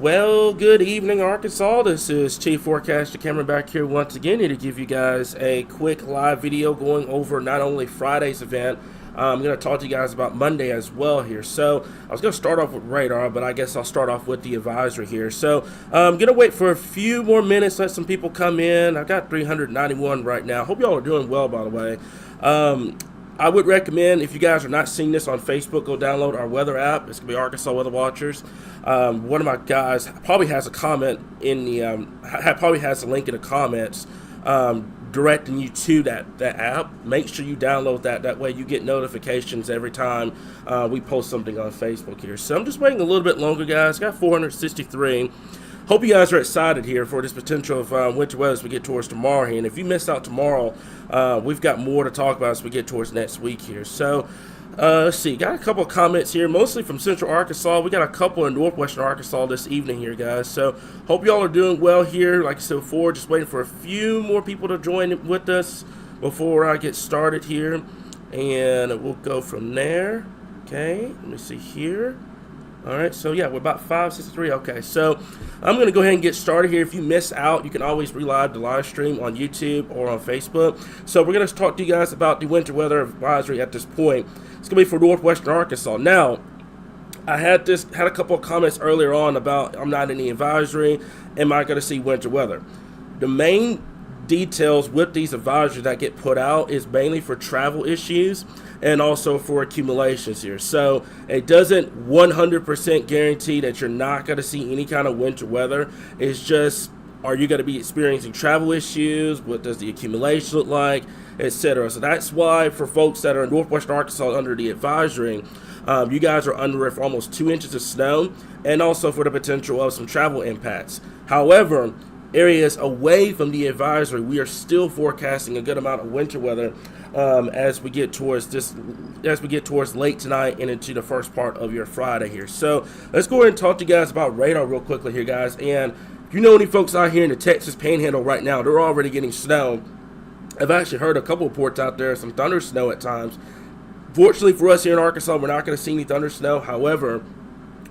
Well, good evening, Arkansas. This is Chief Forecaster Cameron back here once again here to give you guys a quick live video going over not only Friday's event. I'm going to talk to you guys about Monday as well here. So I was going to start off with radar, but I guess I'll start off with the advisory here. So I'm going to wait for a few more minutes, let some people come in. I've got 391 right now. Hope y'all are doing well, by the way. I would recommend, if you guys are not seeing this on Facebook, go download our weather app. It's going to be Arkansas Weather Watchers. One of my guys probably has a comment in the, probably has a link in the comments directing you to that app. Make sure you download that. That way you get notifications every time we post something on Facebook here. So I'm just waiting a little bit longer, guys. Got 463. Hope you guys are excited here for this potential of winter weather as we get towards tomorrow here. And if you miss out tomorrow, we've got more to talk about as we get towards next week here. So let's see, got a couple of comments here, mostly from Central Arkansas. We got a couple in Northwestern Arkansas this evening here, guys. So hope y'all are doing well here. Like I said before, just waiting for a few more people to join with us before I get started here. And we'll go from there. Okay, let me see here. All right, so yeah, we're about 563. Okay, so I'm going to go ahead and get started here. If you miss out, you can always relive the live stream on YouTube or on Facebook. So we're going to talk to you guys about the winter weather advisory at this point. It's going to be for Northwestern Arkansas. Now, I had a couple of comments earlier on about I'm not in the advisory. Am I going to see winter weather? The main details with these advisories that get put out is mainly for travel issues and also for accumulations here. So it doesn't 100% guarantee that you're not going to see any kind of winter weather. It's just, are you going to be experiencing travel issues? What does the accumulation look like, etc. So that's why for folks that are in Northwestern Arkansas under the advisory, you guys are under it for almost 2 inches of snow and also for the potential of some travel impacts. However, areas away from the advisory, we are still forecasting a good amount of winter weather as we get towards late tonight and into the first part of your Friday here. So let's go ahead and talk to you guys about radar real quickly here, guys. And if you know any folks out here in the Texas Panhandle right now, they're already getting snow. I've actually heard a couple reports out there, some thunder snow at times. Fortunately for us here in Arkansas, we're not going to see any thunder snow. However,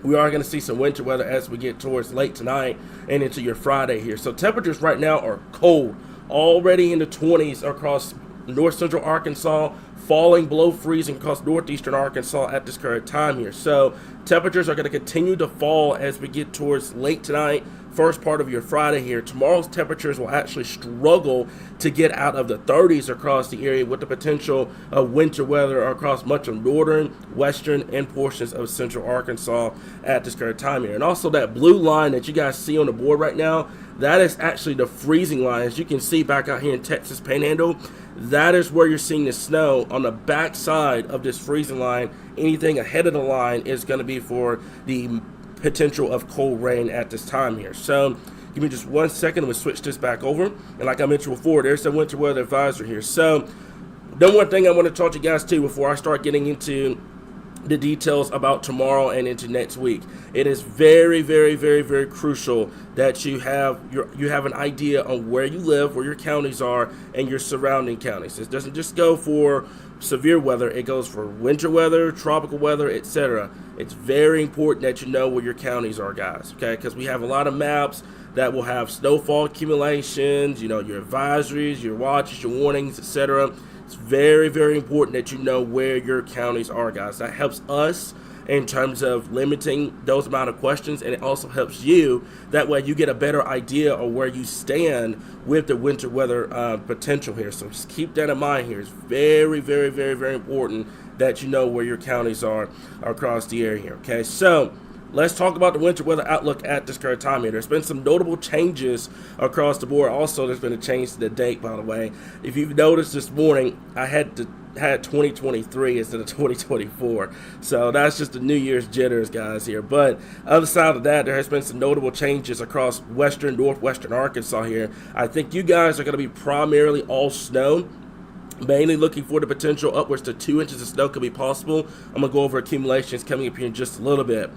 we are going to see some winter weather as we get towards late tonight and into your Friday here. So temperatures right now are cold, already in the 20s across north central Arkansas, falling below freezing across northeastern Arkansas at this current time here. So temperatures are going to continue to fall as we get towards late tonight, first part of your Friday here. Tomorrow's temperatures will actually struggle to get out of the 30s across the area with the potential of winter weather across much of northern, western, and portions of central Arkansas at this current time here. And also that blue line that you guys see on the board right now, that is actually the freezing line. As you can see back out here in Texas Panhandle, that is where you're seeing the snow on the back side of this freezing line. Anything ahead of the line is going to be for the potential of cold rain at this time here. So give me just 1 second. We'll switch this back over. And like I mentioned before, there's the winter weather advisory here. So the one thing I want to talk to you guys to before I start getting into the details about tomorrow and into next week. It is very, very, very, very crucial that you have an idea on where you live, where your counties are, and your surrounding counties. It doesn't just go for severe weather, it goes for winter weather, tropical weather, etc. It's very important that you know where your counties are, guys, okay? Because we have a lot of maps that will have snowfall accumulations, your advisories, your watches, your warnings, etc. It's very, very important that you know where your counties are, guys. That helps us in terms of limiting those amount of questions, and it also helps you. That way you get a better idea of where you stand with the winter weather potential here. So just keep that in mind here. It's very, very, very, very important that you know where your counties are across the area here, okay? So let's talk about the winter weather outlook at this current time here. There's been some notable changes across the board. Also, there's been a change to the date, by the way. If you've noticed this morning, I had 2023 instead of 2024. So that's just the New Year's jitters, guys, here. But other side of that, there has been some notable changes across western, northwestern Arkansas here. I think you guys are going to be primarily all snow. Mainly looking for the potential upwards to 2 inches of snow could be possible. I'm going to go over accumulations coming up here in just a little bit.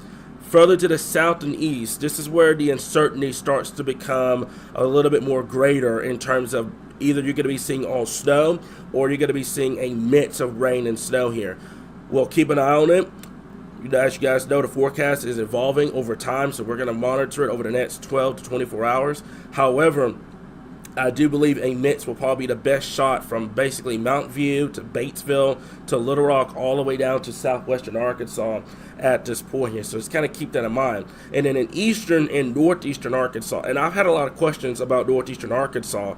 Further to the south and east, this is where the uncertainty starts to become a little bit more greater in terms of either you're going to be seeing all snow or you're going to be seeing a mix of rain and snow here. We'll keep an eye on it. As you guys know, the forecast is evolving over time, so we're going to monitor it over the next 12 to 24 hours. However, I do believe a mix will probably be the best shot from basically Mount View to Batesville to Little Rock all the way down to southwestern Arkansas at this point here. So just kind of keep that in mind. And then in eastern and northeastern Arkansas, and I've had a lot of questions about northeastern Arkansas.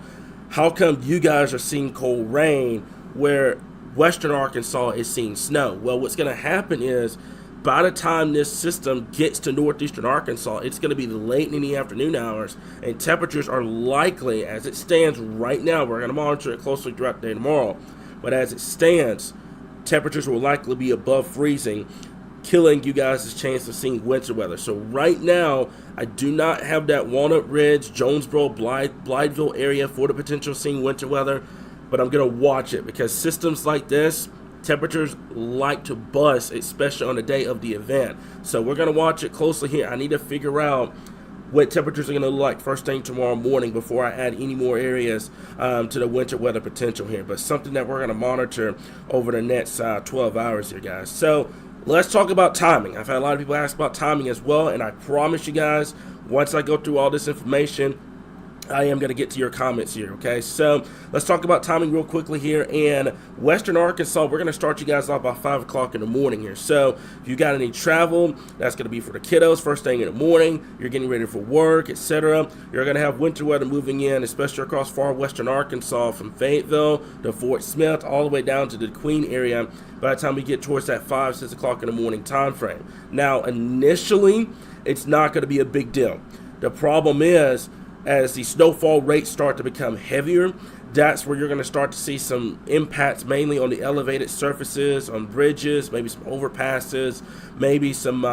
How come you guys are seeing cold rain where western Arkansas is seeing snow? Well, what's going to happen is by the time this system gets to northeastern Arkansas, it's going to be late in the afternoon hours, and temperatures are likely, as it stands right now, we're going to monitor it closely throughout the day tomorrow, but as it stands, temperatures will likely be above freezing, killing you guys' chance of seeing winter weather. So right now, I do not have that Walnut Ridge, Jonesboro, Blytheville area for the potential seeing winter weather, but I'm going to watch it because systems like this, temperatures like to bust, especially on the day of the event. So we're going to watch it closely here. I need to figure out what temperatures are going to look like first thing tomorrow morning before I add any more areas to the winter weather potential here. But something that we're going to monitor over the next 12 hours here, guys. So let's talk about timing. I've had a lot of people ask about timing as well, and I promise you guys, once I go through all this information, I am going to get to your comments here, okay? So let's talk about timing real quickly here. In western Arkansas, we're going to start you guys off by 5 o'clock in the morning here. So if you got any travel, that's going to be for the kiddos first thing in the morning. You're getting ready for work, etc. You're going to have winter weather moving in, especially across far western Arkansas from Fayetteville to Fort Smith all the way down to the Queen area by the time we get towards that 5, 6 o'clock in the morning time frame. Now, initially, it's not going to be a big deal. The problem is, as the snowfall rates start to become heavier, that's where you're going to start to see some impacts, mainly on the elevated surfaces, on bridges, maybe some overpasses, maybe some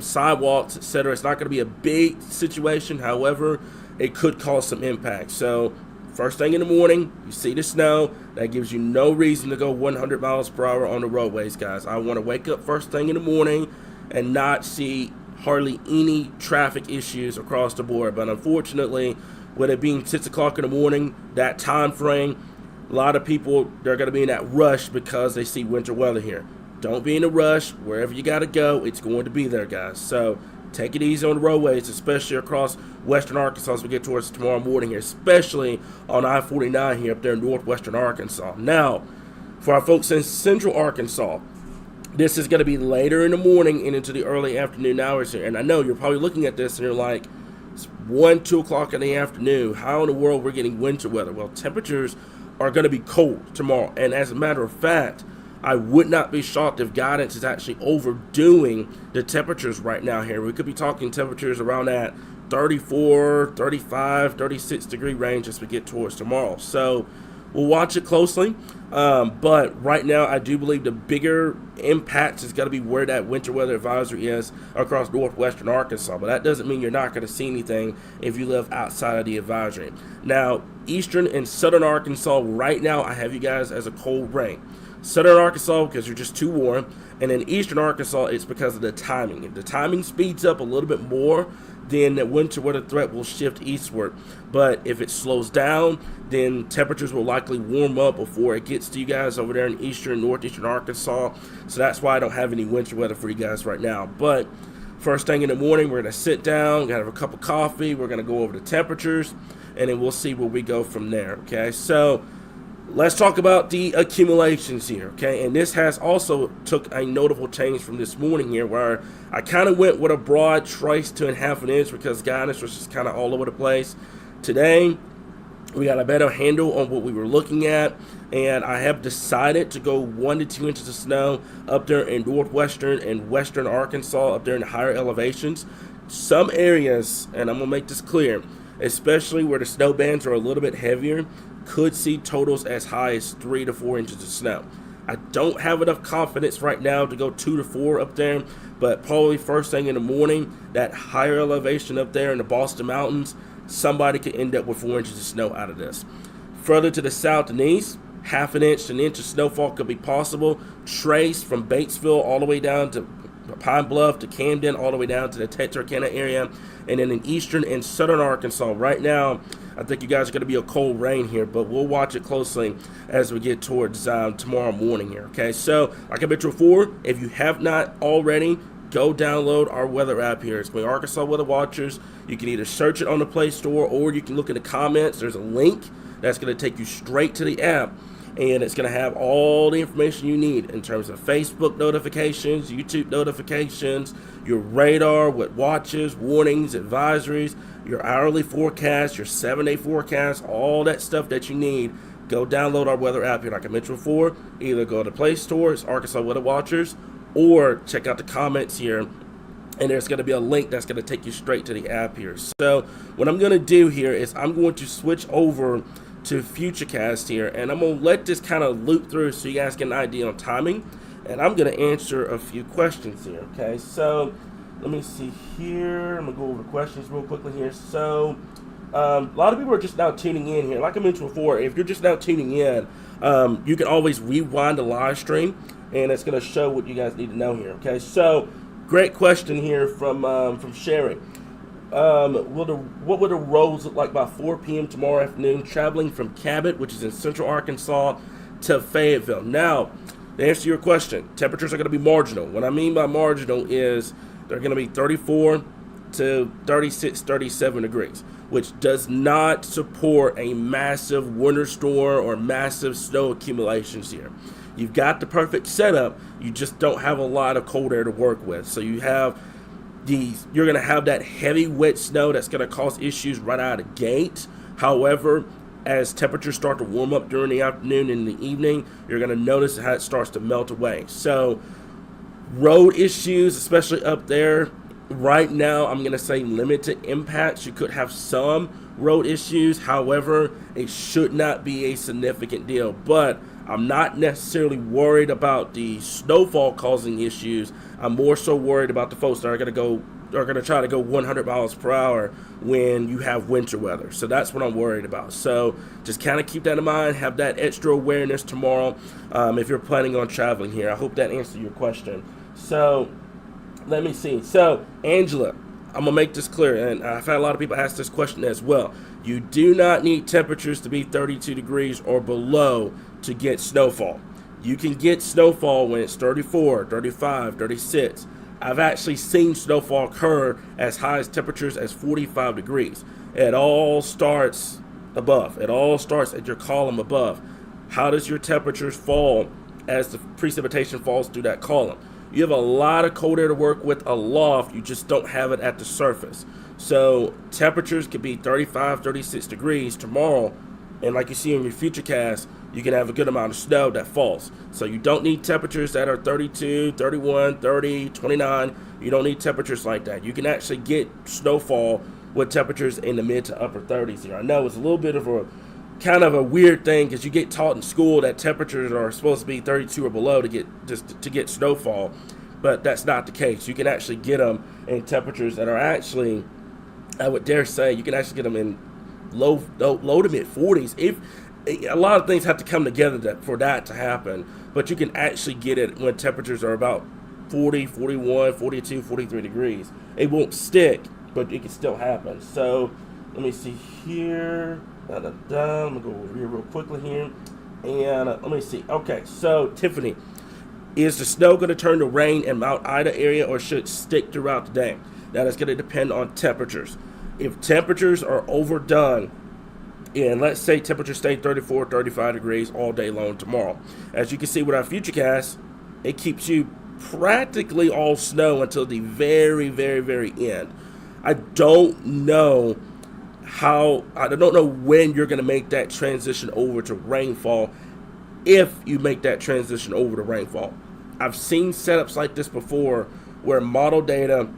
sidewalks, etc. It's not going to be a big situation. However, it could cause some impact. So first thing in the morning, you see the snow. That gives you no reason to go 100 miles per hour on the roadways, guys. I want to wake up first thing in the morning and not see hardly any traffic issues across the board. But unfortunately, with it being 6 o'clock in the morning, that time frame, a lot of people, they're going to be in that rush because they see winter weather here. Don't be in a rush. Wherever you got to go, it's going to be there, guys. So take it easy on the roadways, especially across western Arkansas as we get towards tomorrow morning here, especially on I-49 here up there in northwestern Arkansas. Now, for our folks in central Arkansas, this is going to be later in the morning and into the early afternoon hours here. And I know you're probably looking at this and you're like, it's 1, 2 o'clock in the afternoon. How in the world we're getting winter weather? Well, temperatures are going to be cold tomorrow. And as a matter of fact, I would not be shocked if guidance is actually overdoing the temperatures right now here. We could be talking temperatures around that 34, 35, 36 degree range as we get towards tomorrow. So we'll watch it closely, but right now I do believe the bigger impact is going to be where that winter weather advisory is across northwestern Arkansas. But that doesn't mean you're not going to see anything if you live outside of the advisory. Now, eastern and southern Arkansas, right now I have you guys as a cold rain. Southern Arkansas because you're just too warm, and in eastern Arkansas it's because of the timing. If the timing speeds up a little bit more, then the winter weather threat will shift eastward. But if it slows down, then temperatures will likely warm up before it gets to you guys over there in eastern and northeastern Arkansas. So that's why I don't have any winter weather for you guys right now. But first thing in the morning, we're going to sit down, going to have a cup of coffee, we're going to go over the temperatures, and then we'll see where we go from there, okay? So let's talk about the accumulations here, okay? And this has also took a notable change from this morning here, where I kind of went with a broad trace to a half an inch because guidance was just kind of all over the place. Today, we got a better handle on what we were looking at, and I have decided to go 1 to 2 inches of snow up there in northwestern and western Arkansas, up there in the higher elevations. Some areas, and I'm going to make this clear, especially where the snow bands are a little bit heavier, could see totals as high as 3 to 4 inches of snow. I don't have enough confidence right now to go 2 to 4 up there, but probably first thing in the morning, that higher elevation up there in the Boston Mountains, somebody could end up with 4 inches of snow out of this. Further to the south and east, half an inch to an inch of snowfall could be possible. Trace from Batesville all the way down to Pine Bluff to Camden, all the way down to the Texarkana area. And then in eastern and southern Arkansas, right now, I think you guys are going to be a cold rain here, but we'll watch it closely as we get towards tomorrow morning here. Okay, so like I mentioned before, if you have not already, go download our weather app here. It's called Arkansas Weather Watchers. You can either search it on the Play Store, or you can look in the comments. There's a link that's going to take you straight to the app, and it's going to have all the information you need in terms of Facebook notifications, YouTube notifications, your radar with watches, warnings, advisories, your hourly forecast, your 7-day forecast, all that stuff that you need. Go download our weather app here. Like I mentioned before, either go to the Play Store, it's Arkansas Weather Watchers, or check out the comments here, and there's going to be a link that's going to take you straight to the app here. So what I'm going to do here is I'm going to switch over to Futurecast here, and I'm going to let this kind of loop through so you guys get an idea on timing, and I'm going to answer a few questions here. Okay, so let me see here. I'm going to go over the questions real quickly here. So a lot of people are just now tuning in here. Like I mentioned before, if you're just now tuning in, you can always rewind the live stream, and it's going to show what you guys need to know here. Okay, so great question here from Sherry. What would the roads look like by 4 p.m. tomorrow afternoon, traveling from Cabot, which is in central Arkansas, to Fayetteville? Now, to answer your question, temperatures are going to be marginal. What I mean by marginal is they're going to be 34 to 36, 37 degrees, which does not support a massive winter storm or massive snow accumulations here. You've got the perfect setup, you just don't have a lot of cold air to work with. So you're going to have that heavy wet snow that's going to cause issues right out of the gate. However, as temperatures start to warm up during the afternoon and the evening, you're going to notice how it starts to melt away. So road issues, especially up there, right now I'm going to say limited impacts. You could have some road issues. However, it should not be a significant deal. But I'm not necessarily worried about the snowfall causing issues. I'm more so worried about the folks that are going to try to go 100 miles per hour when you have winter weather. So that's what I'm worried about. So just kind of keep that in mind. Have that extra awareness tomorrow if you're planning on traveling here. I hope that answered your question. So let me see. So Angela, I'm going to make this clear, and I've had a lot of people ask this question as well. You do not need temperatures to be 32 degrees or below to get snowfall. You can get snowfall when it's 34, 35, 36. I've actually seen snowfall occur as high as temperatures as 45 degrees. It all starts above. It all starts at your column above. How does your temperatures fall as the precipitation falls through that column? You have a lot of cold air to work with aloft, you just don't have it at the surface. So temperatures could be 35, 36 degrees tomorrow, and like you see in your Futurecast, you can have a good amount of snow that falls. So you don't need temperatures that are 32, 31, 30, 29. You don't need temperatures like that. You can actually get snowfall with temperatures in the mid to upper 30s here. I know it's a little bit of a kind of a weird thing because you get taught in school that temperatures are supposed to be 32 or below to get snowfall, but that's not the case. You can actually get them in temperatures that are actually, I would dare say, you can actually get them in low to mid 40s. If a lot of things have to come together for that to happen, but you can actually get it when temperatures are about 40, 41, 42, 43 degrees. It won't stick, but it can still happen. So let me see here. I'm going to go over here real quickly here. And let me see. Okay, so Tiffany, is the snow going to turn to rain in Mount Ida area or should it stick throughout the day? That is going to depend on temperatures. If temperatures are overdone, and let's say temperatures stay 34, 35 degrees all day long tomorrow, as you can see with our Futurecast, it keeps you practically all snow until the very, very, very end. I don't know when you're going to make that transition over to rainfall, if you make that transition over to rainfall. I've seen setups like this before where model data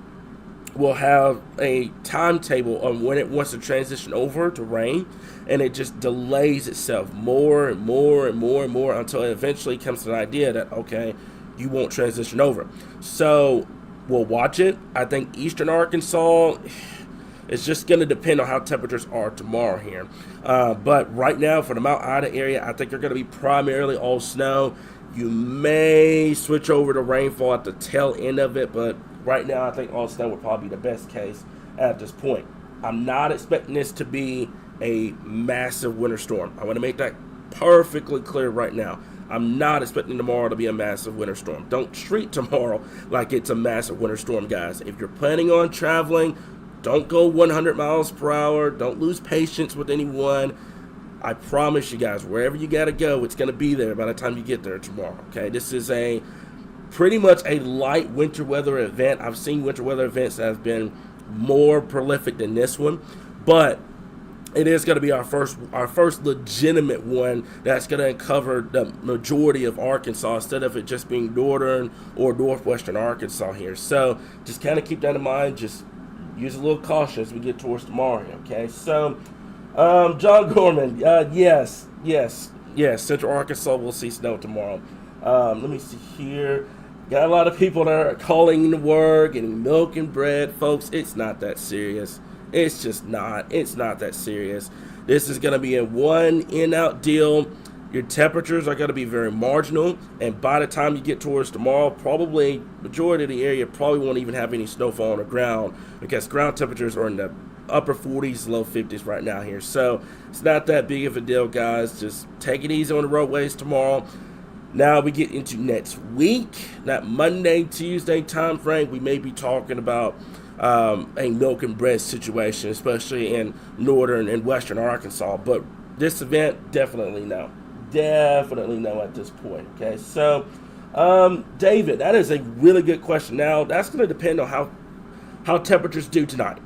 will have a timetable on when it wants to transition over to rain, and it just delays itself more and more and more and more until it eventually comes to the idea that, okay, you won't transition over. So we'll watch it. I think eastern Arkansas, it's just going to depend on how temperatures are tomorrow here. But right now for the Mount Ida area, I think they're going to be primarily all snow. You may switch over to rainfall at the tail end of it, but right now I think all snow would probably be the best case at this point. I'm not expecting this to be a massive winter storm. I want to make that perfectly clear right now. I'm not expecting tomorrow to be a massive winter storm. Don't treat tomorrow like it's a massive winter storm, guys. If you're planning on traveling, don't go 100 miles per hour. Don't lose patience with anyone. I promise you guys, wherever you got to go, it's going to be there by the time you get there tomorrow, okay? This is a pretty much a light winter weather event. I've seen winter weather events that have been more prolific than this one, but it is going to be our first legitimate one that's going to cover the majority of Arkansas instead of it just being northern or northwestern Arkansas here. So just kind of keep that in mind. Just use a little caution as we get towards tomorrow here, okay? So John Gorman, yes, Central Arkansas will see snow tomorrow. Let me see here. Got a lot of people that are calling to work, getting milk and bread. Folks, it's not that serious. It's just not. It's not that serious. This is going to be a one in-out deal. Your temperatures are going to be very marginal, and by the time you get towards tomorrow, probably majority of the area probably won't even have any snowfall on the ground because ground temperatures are in the upper 40s, low 50s right now here. So it's not that big of a deal, guys. Just take it easy on the roadways tomorrow. Now we get into next week, that Monday, Tuesday time frame. We may be talking about a milk and bread situation, especially in northern and western Arkansas. But this event, definitely no. Definitely no at this point. Okay, so David, that is a really good question. Now that's going to depend on how temperatures do tonight.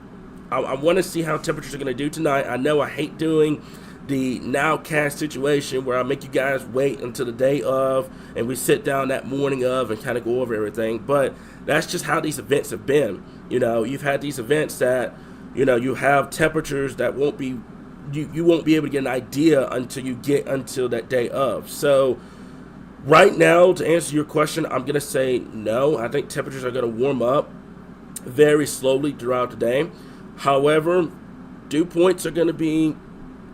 I want to see how temperatures are going to do tonight. I know I hate doing the nowcast situation where I make you guys wait until the day of and we sit down that morning of and kind of go over everything, but that's just how these events have been. You know, you've had these events that, you know, you have temperatures that won't be, you won't be able to get an idea until you get until that day of. So right now, to answer your question, I'm going to say no. I think temperatures are going to warm up very slowly throughout the day. However, dew points are going to be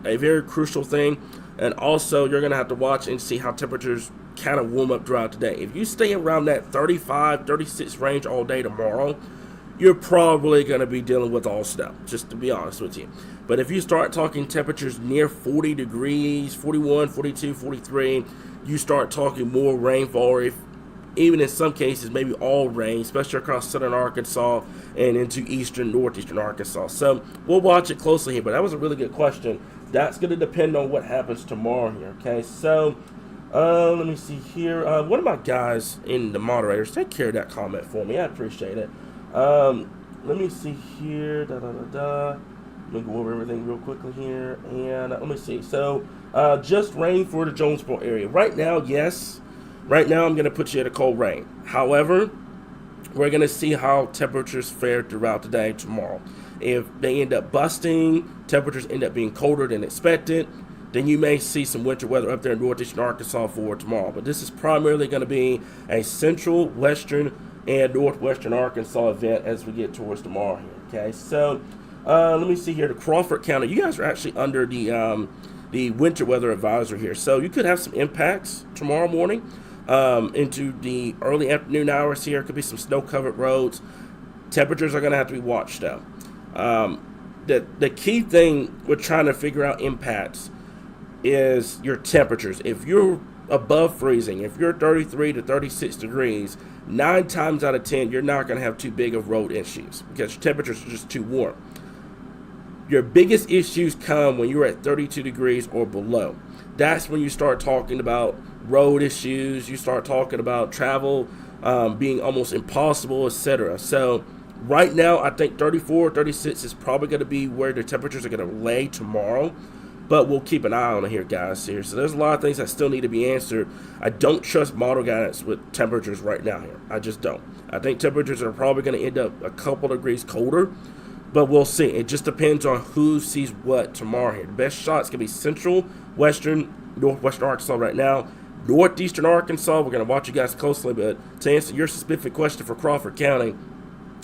a very crucial thing, and also you're going to have to watch and see how temperatures kind of warm up throughout the day. If you stay around that 35, 36 range all day tomorrow, you're probably going to be dealing with all snow, just to be honest with you. But if you start talking temperatures near 40 degrees, 41, 42, 43, you start talking more rainfall, or even in some cases, maybe all rain, especially across southern Arkansas and into eastern, northeastern Arkansas. So we'll watch it closely here, but that was a really good question. That's going to depend on what happens tomorrow here, okay? So let me see here. One of my guys in the moderators, take care of that comment for me. I appreciate it. Let me see here. Let me go over everything real quickly here. And let me see. So just rain for the Jonesboro area. Right now, yes. Right now, I'm going to put you at a cold rain. However, we're going to see how temperatures fare throughout the day tomorrow. If they end up busting, temperatures end up being colder than expected, then you may see some winter weather up there in northeastern Arkansas for tomorrow. But this is primarily going to be a central, western, and northwestern Arkansas event as we get towards tomorrow here. Okay, so let me see here. The Crawford County, you guys are actually under the winter weather advisory here. So you could have some impacts tomorrow morning. Into the early afternoon hours here. Could be some snow-covered roads. Temperatures are going to have to be watched though. The key thing we're trying to figure out impacts is your temperatures. If you're above freezing, if you're 33 to 36 degrees, 9 times out of 10, you're not going to have too big of road issues because your temperatures are just too warm. Your biggest issues come when you're at 32 degrees or below. That's when you start talking about road issues, you start talking about travel being almost impossible, etc. So right now, I think 34, 36 is probably going to be where the temperatures are going to lay tomorrow, but we'll keep an eye on it here, guys. Here, so there's a lot of things that still need to be answered. I don't trust model guidance with temperatures right now here. I just don't. I think temperatures are probably going to end up a couple degrees colder, but we'll see. It just depends on who sees what tomorrow here. The best shots can be central, western, northwestern Arkansas right now. Northeastern Arkansas, we're going to watch you guys closely, but to answer your specific question for Crawford County,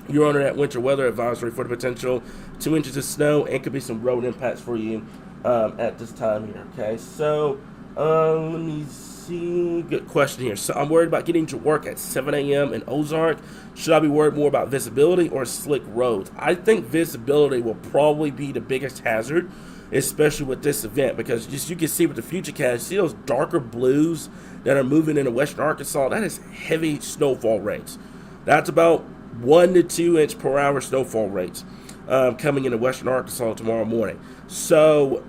you're under that winter weather advisory for the potential 2 inches of snow and could be some road impacts for you at this time here, okay? So, let me see. Good question here. So, I'm worried about getting to work at 7 a.m. in Ozark. Should I be worried more about visibility or slick roads? I think visibility will probably be the biggest hazard especially with this event, because just you can see with the futurecast, see those darker blues that are moving into western Arkansas. That is heavy snowfall rates. That's about 1 to 2 inch per hour snowfall rates coming into western Arkansas tomorrow morning. So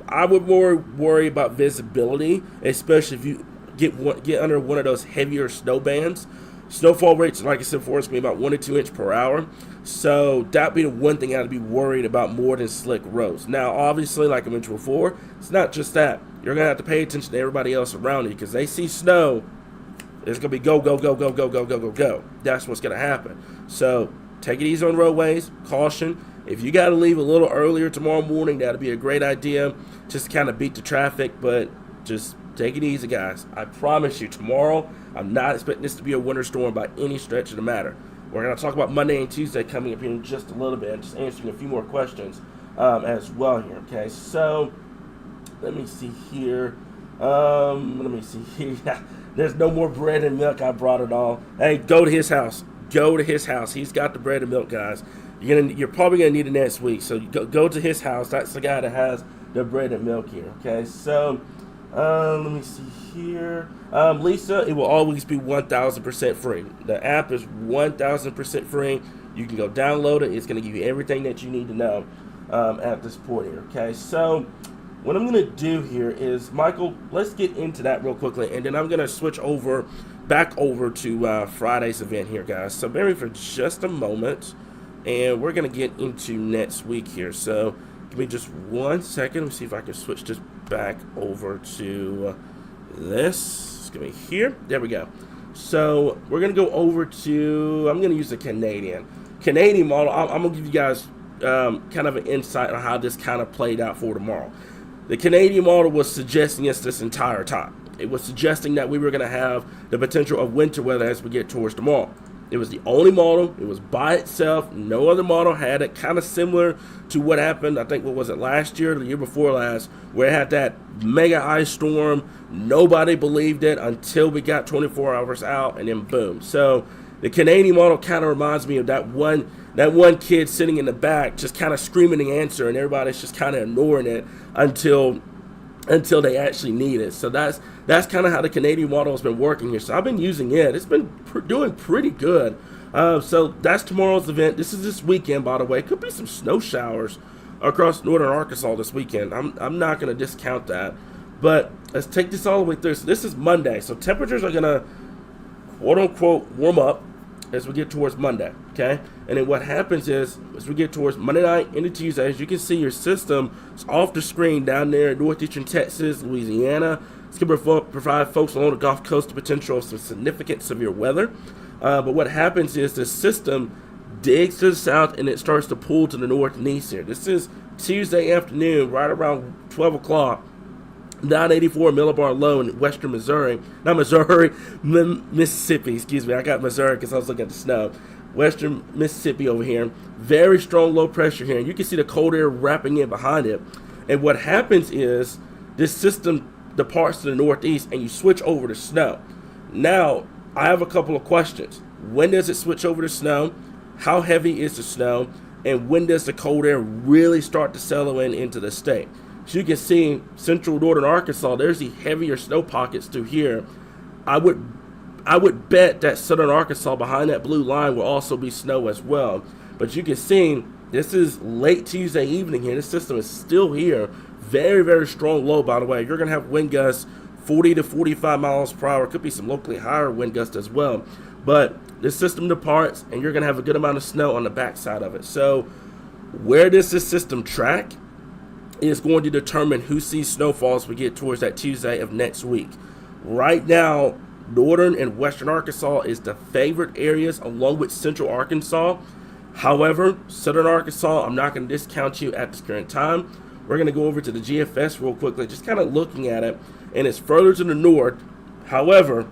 I would more worry about visibility, especially if you get under one of those heavier snow bands. Snowfall rates, like I said before, it's going to be about 1 to 2 inch per hour. So that'd be the one thing I'd be worried about more than slick roads. Now, obviously, like I mentioned before, it's not just that. You're going to have to pay attention to everybody else around you, because they see snow. It's going to be go, go, go, go, go, go, go, go, go. That's what's going to happen. So take it easy on roadways. Caution. If you got to leave a little earlier tomorrow morning, that'd be a great idea, just to kind of beat the traffic. But just take it easy, guys. I promise you, tomorrow, I'm not expecting this to be a winter storm by any stretch of the matter. We're going to talk about Monday and Tuesday coming up here in just a little bit, and just answering a few more questions as well here. Okay, so let me see here. There's no more bread and milk. I brought it all. Hey, go to his house. Go to his house. He's got the bread and milk, guys. You're probably going to need it next week. So go to his house. That's the guy that has the bread and milk here. Okay, so let me see here. Lisa, it will always be 1,000% free. The app is 1,000% free. You can go download it. It's going to give you everything that you need to know at this point here. Okay, so what I'm going to do here is, Michael, let's get into that real quickly, and then I'm going to switch back over to Friday's event here, guys. So bear with me for just a moment, and we're going to get into next week here. So give me just 1 second. Let me see if I can switch this back over to this. Give me here. There we go. So we're going to go over to, I'm going to use the Canadian model. I'm going to give you guys kind of an insight on how this kind of played out for tomorrow. The Canadian model was suggesting this entire time. It was suggesting that we were going to have the potential of winter weather as we get towards tomorrow. It was the only model. It was by itself. No other model had it. Kind of similar to what happened, I think, what was it, last year, the year before last, where it had that mega ice storm. Nobody believed it until we got 24 hours out, and then boom. So the Canadian model kind of reminds me of that one kid sitting in the back just kind of screaming the answer, and everybody's just kind of ignoring it until they actually need it. So that's kind of how the Canadian model has been working here. So I've been using it. It's been doing pretty good. So that's tomorrow's event. This is this weekend, by the way. Could be some snow showers across northern Arkansas this weekend. I'm not going to discount that. But let's take this all the way through. So this is Monday. So temperatures are going to, quote unquote, warm up as we get towards Monday, okay? And then what happens is, as we get towards Monday night into Tuesday, as you can see, your system is off the screen down there in northeastern Texas, Louisiana. It's going to provide folks along the Gulf Coast the potential of some significant severe weather. But what happens is the system digs to the south, and it starts to pull to the north and east here. This is Tuesday afternoon, right around 12 o'clock. 984 millibar low in western Mississippi, excuse me. I got Missouri because I was looking at the snow. Western Mississippi over here. Very strong low pressure here. And you can see the cold air wrapping in behind it. And what happens is this system departs to the northeast and you switch over to snow. Now, I have a couple of questions. When does it switch over to snow? How heavy is the snow? And when does the cold air really start to settle into the state? So you can see central northern Arkansas, there's the heavier snow pockets through here. I would bet that southern Arkansas behind that blue line will also be snow as well. But you can see this is late Tuesday evening here. This system is still here. Very, very strong low, by the way. You're going to have wind gusts 40 to 45 miles per hour. Could be some locally higher wind gusts as well. But this system departs, and you're going to have a good amount of snow on the backside of it. So where does this system track is going to determine who sees snowfall as we get towards that Tuesday of next week. Right now, northern and western Arkansas is the favored areas along with central Arkansas. However, southern Arkansas, I'm not going to discount you at this current time. We're going to go over to the GFS real quickly, just kind of looking at it, and it's further to the north. However,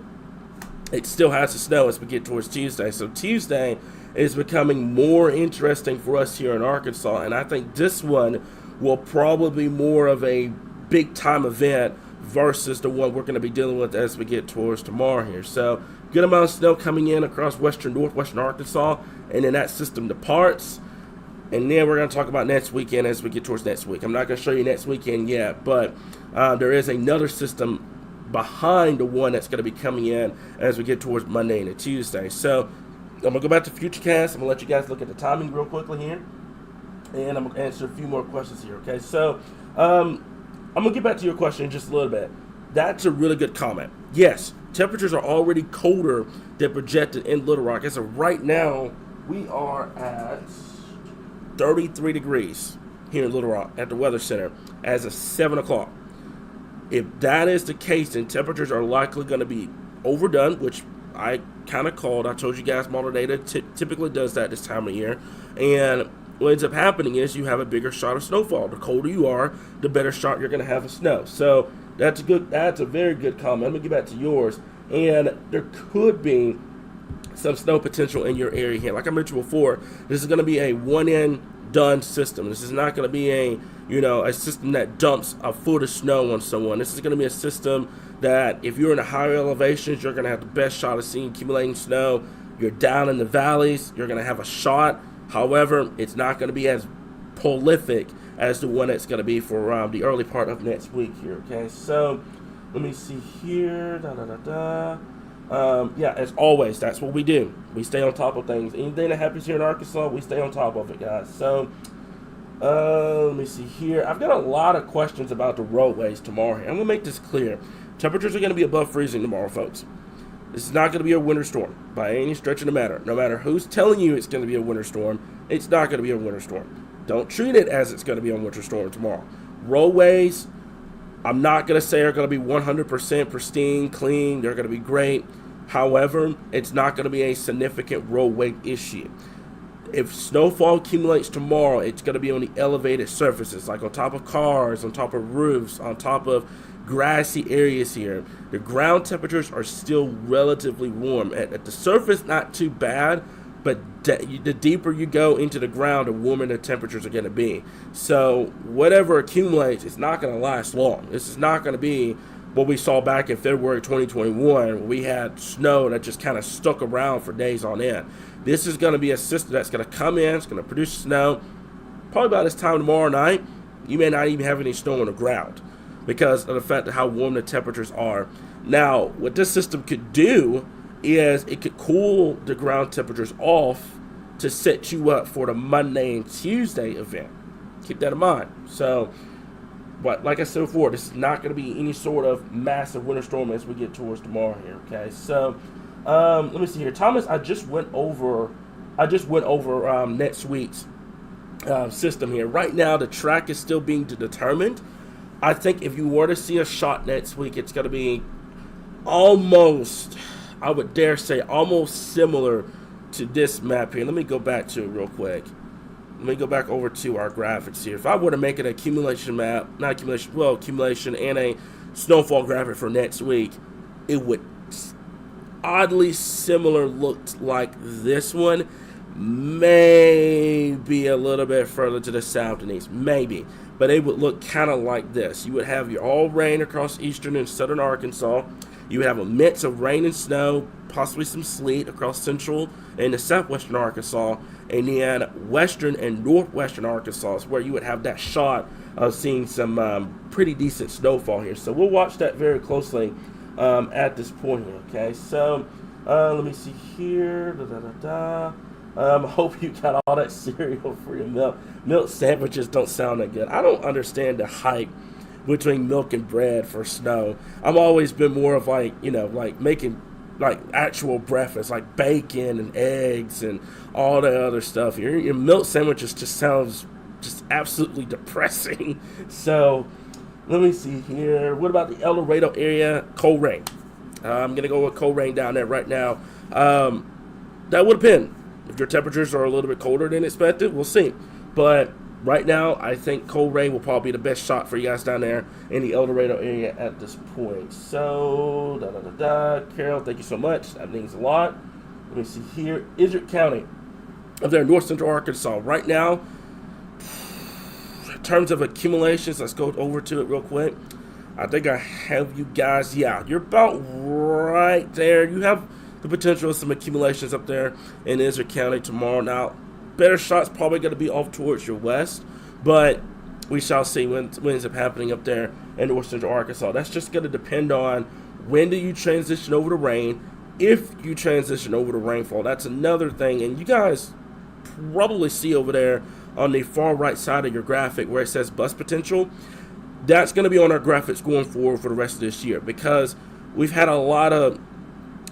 it still has to snow as we get towards Tuesday. So Tuesday is becoming more interesting for us here in Arkansas, and I think this one will probably be more of a big-time event versus the one we're going to be dealing with as we get towards tomorrow here. So, good amount of snow coming in across northwestern Arkansas, and then that system departs. And then we're going to talk about next weekend as we get towards next week. I'm not going to show you next weekend yet, but there is another system behind the one that's going to be coming in as we get towards Monday and Tuesday. So I'm going to go back to Futurecast. I'm going to let you guys look at the timing real quickly here. And I'm going to answer a few more questions here, okay? So I'm going to get back to your question in just a little bit. That's a really good comment. Yes, temperatures are already colder than projected in Little Rock. As of right now, we are at 33 degrees here in Little Rock at the Weather Center as of 7 o'clock. If that is the case, then temperatures are likely going to be overdone, which I kind of called. I told you guys model data typically does that this time of year. And what ends up happening is you have a bigger shot of snowfall. The colder you are, the better shot you're going to have of snow. So that's a very good comment. Let me get back to yours. And there could be some snow potential in your area here. Like I mentioned before, this is going to be a one-and-done system. This is not going to be a system that dumps a foot of snow on someone. This is going to be a system that if you're in the higher elevations, you're going to have the best shot of seeing accumulating snow. You're down in the valleys, you're going to have a shot. However, it's not going to be as prolific as the one that's going to be for the early part of next week here, okay? So, let me see here. Yeah, as always, that's what we do. We stay on top of things. Anything that happens here in Arkansas, we stay on top of it, guys. So, let me see here. I've got a lot of questions about the roadways tomorrow here. I'm going to make this clear. Temperatures are going to be above freezing tomorrow, folks. This is not going to be a winter storm by any stretch of the matter. No matter who's telling you it's going to be a winter storm, it's not going to be a winter storm. Don't treat it as it's going to be a winter storm tomorrow. Roadways, I'm not going to say are going to be 100% pristine, clean. They're going to be great. However, it's not going to be a significant roadway issue. If snowfall accumulates tomorrow, it's going to be on the elevated surfaces, like on top of cars, on top of roofs, on top of grassy areas here. The ground temperatures are still relatively warm. At the surface, not too bad, but the deeper you go into the ground, the warmer the temperatures are going to be. So whatever accumulates, it's not going to last long. This is not going to be what we saw back in February 2021, where we had snow that just kind of stuck around for days on end. This is going to be a system that's going to come in, it's going to produce snow. Probably by this time tomorrow night, you may not even have any snow on the ground because of the fact of how warm the temperatures are. Now, what this system could do is it could cool the ground temperatures off to set you up for the Monday and Tuesday event. Keep that in mind. So, but like I said before, this is not going to be any sort of massive winter storm as we get towards tomorrow here. Okay, so let me see here, Thomas. I just went over next week's system here. Right now, the track is still being determined. I think if you were to see a shot next week, it's going to be almost, I would dare say, almost similar to this map here. Let me go back to it real quick. Let me go back over to our graphics here. If I were to make an accumulation map, accumulation and a snowfall graphic for next week, it would oddly similar look like this one. Maybe a little bit further to the south and east, maybe. But it would look kind of like this. You would have your all rain across eastern and southern Arkansas. You would have a mix of rain and snow, possibly some sleet across central and the southwestern Arkansas. And then western and northwestern Arkansas is where you would have that shot of seeing some pretty decent snowfall here. So we'll watch that very closely at this point here, okay? So let me see here. I hope you got all that cereal for your milk. Milk sandwiches don't sound that good. I don't understand the hype between milk and bread for snow. I've always been more of like making like actual breakfast, like bacon and eggs and all the other stuff. Your milk sandwiches just sounds just absolutely depressing. So let me see here. What about the El Dorado area? Cold rain. I'm going to go with cold rain down there right now. That would depend. If your temperatures are a little bit colder than expected, we'll see. But right now, I think cold rain will probably be the best shot for you guys down there in the El Dorado area at this point. So, Carol, thank you so much. That means a lot. Let me see here. Izard County, up there in north central Arkansas. Right now, in terms of accumulations, let's go over to it real quick. I think I have you guys. Yeah, you're about right there. You have the potential of some accumulations up there in Izard County tomorrow. Now, better shot's probably going to be off towards your west, but we shall see what ends up happening up there in north central Arkansas. That's just going to depend on when do you transition over to rain, if you transition over to rainfall. That's another thing, and you guys probably see over there on the far right side of your graphic where it says bust potential. That's going to be on our graphics going forward for the rest of this year, because we've had a lot of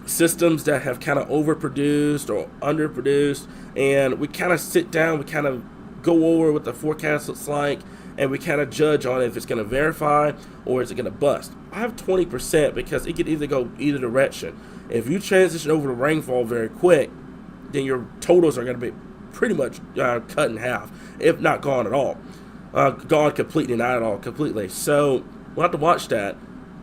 systems that have kind of overproduced or underproduced, and we kind of sit down, we kind of go over what the forecast looks like, and we kind of judge on if it's going to verify or is it going to bust. I have 20% because it could either go either direction. If you transition over to rainfall very quick, then your totals are going to be pretty much cut in half, if not gone at all. Gone completely, not at all, completely. So we'll have to watch that.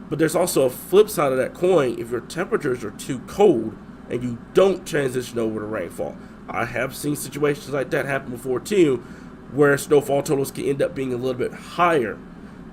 But there's also a flip side of that coin. If your temperatures are too cold and you don't transition over to rainfall, I have seen situations like that happen before too, where snowfall totals can end up being a little bit higher.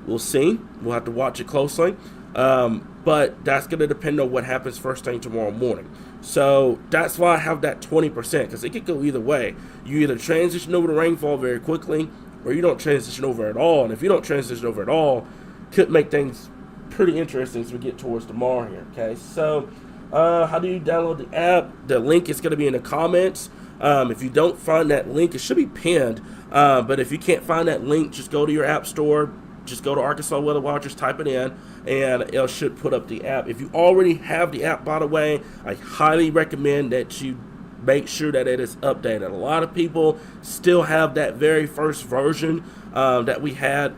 We'll see. We'll have to watch it closely. But that's going to depend on what happens first thing tomorrow morning. So that's why I have that 20%, because it could go either way. You either transition over to rainfall very quickly, or you don't transition over at all. And if you don't transition over at all, could make things pretty interesting as we get towards tomorrow here. Okay, so how do you download the app? The link is going to be in the comments. If you don't find that link, it should be pinned. But if you can't find that link, just go to your app store. Just go to Arkansas Weather Watchers, type it in, and it should put up the app. If you already have the app, by the way, I highly recommend that you make sure that it is updated. A lot of people still have that very first version that we had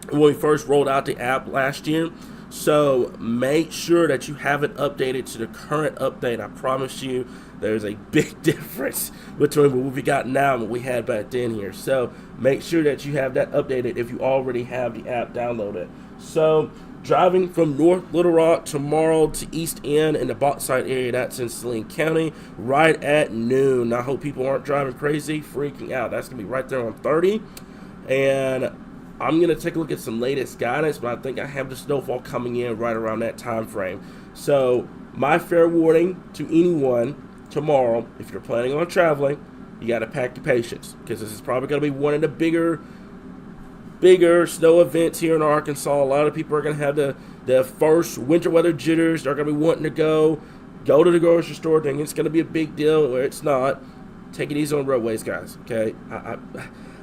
when we first rolled out the app last year. So make sure that you have it updated to the current update. I promise you there's a big difference between what we got now and what we had back then here. So make sure that you have that updated if you already have the app downloaded. So driving from North Little Rock tomorrow to East End in the Bauxite area, that's in Saline County, right at noon. I hope people aren't driving crazy, freaking out. That's going to be right there on 30. And I'm going to take a look at some latest guidance, but I think I have the snowfall coming in right around that time frame. So my fair warning to anyone tomorrow, if you're planning on traveling, you got to pack your patience, because this is probably going to be one of the bigger snow events here in Arkansas. A lot of people are going to have the first winter weather jitters. They're going to be wanting to go to the grocery store, thinking it's going to be a big deal, where it's not. Take it easy on roadways, guys. Okay,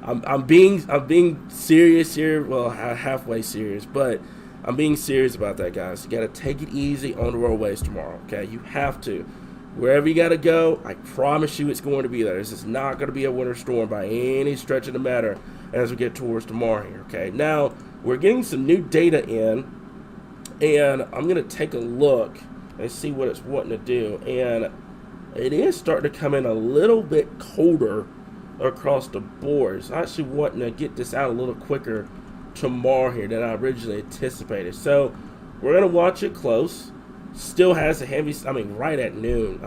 I'm being serious here. Well, halfway serious, but I'm being serious about that, guys. You got to take it easy on the roadways tomorrow. Okay, you have to. Wherever you got to go, I promise you it's going to be there. This is not going to be a winter storm by any stretch of the matter as we get towards tomorrow here. Okay, now we're getting some new data in, and I'm going to take a look and see what it's wanting to do. And it is starting to come in a little bit colder across the board. So I'm actually wanting to get this out a little quicker tomorrow here than I originally anticipated. So we're going to watch it close. Still has a heavy, right at noon.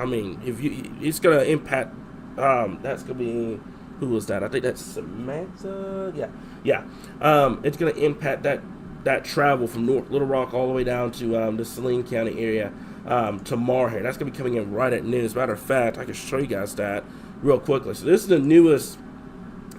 It's going to impact, that's going to be, who was that? I think that's Samantha. Yeah. It's going to impact that travel from North Little Rock all the way down to the Saline County area tomorrow here. That's going to be coming in right at noon. As a matter of fact, I can show you guys that real quickly. So this is the newest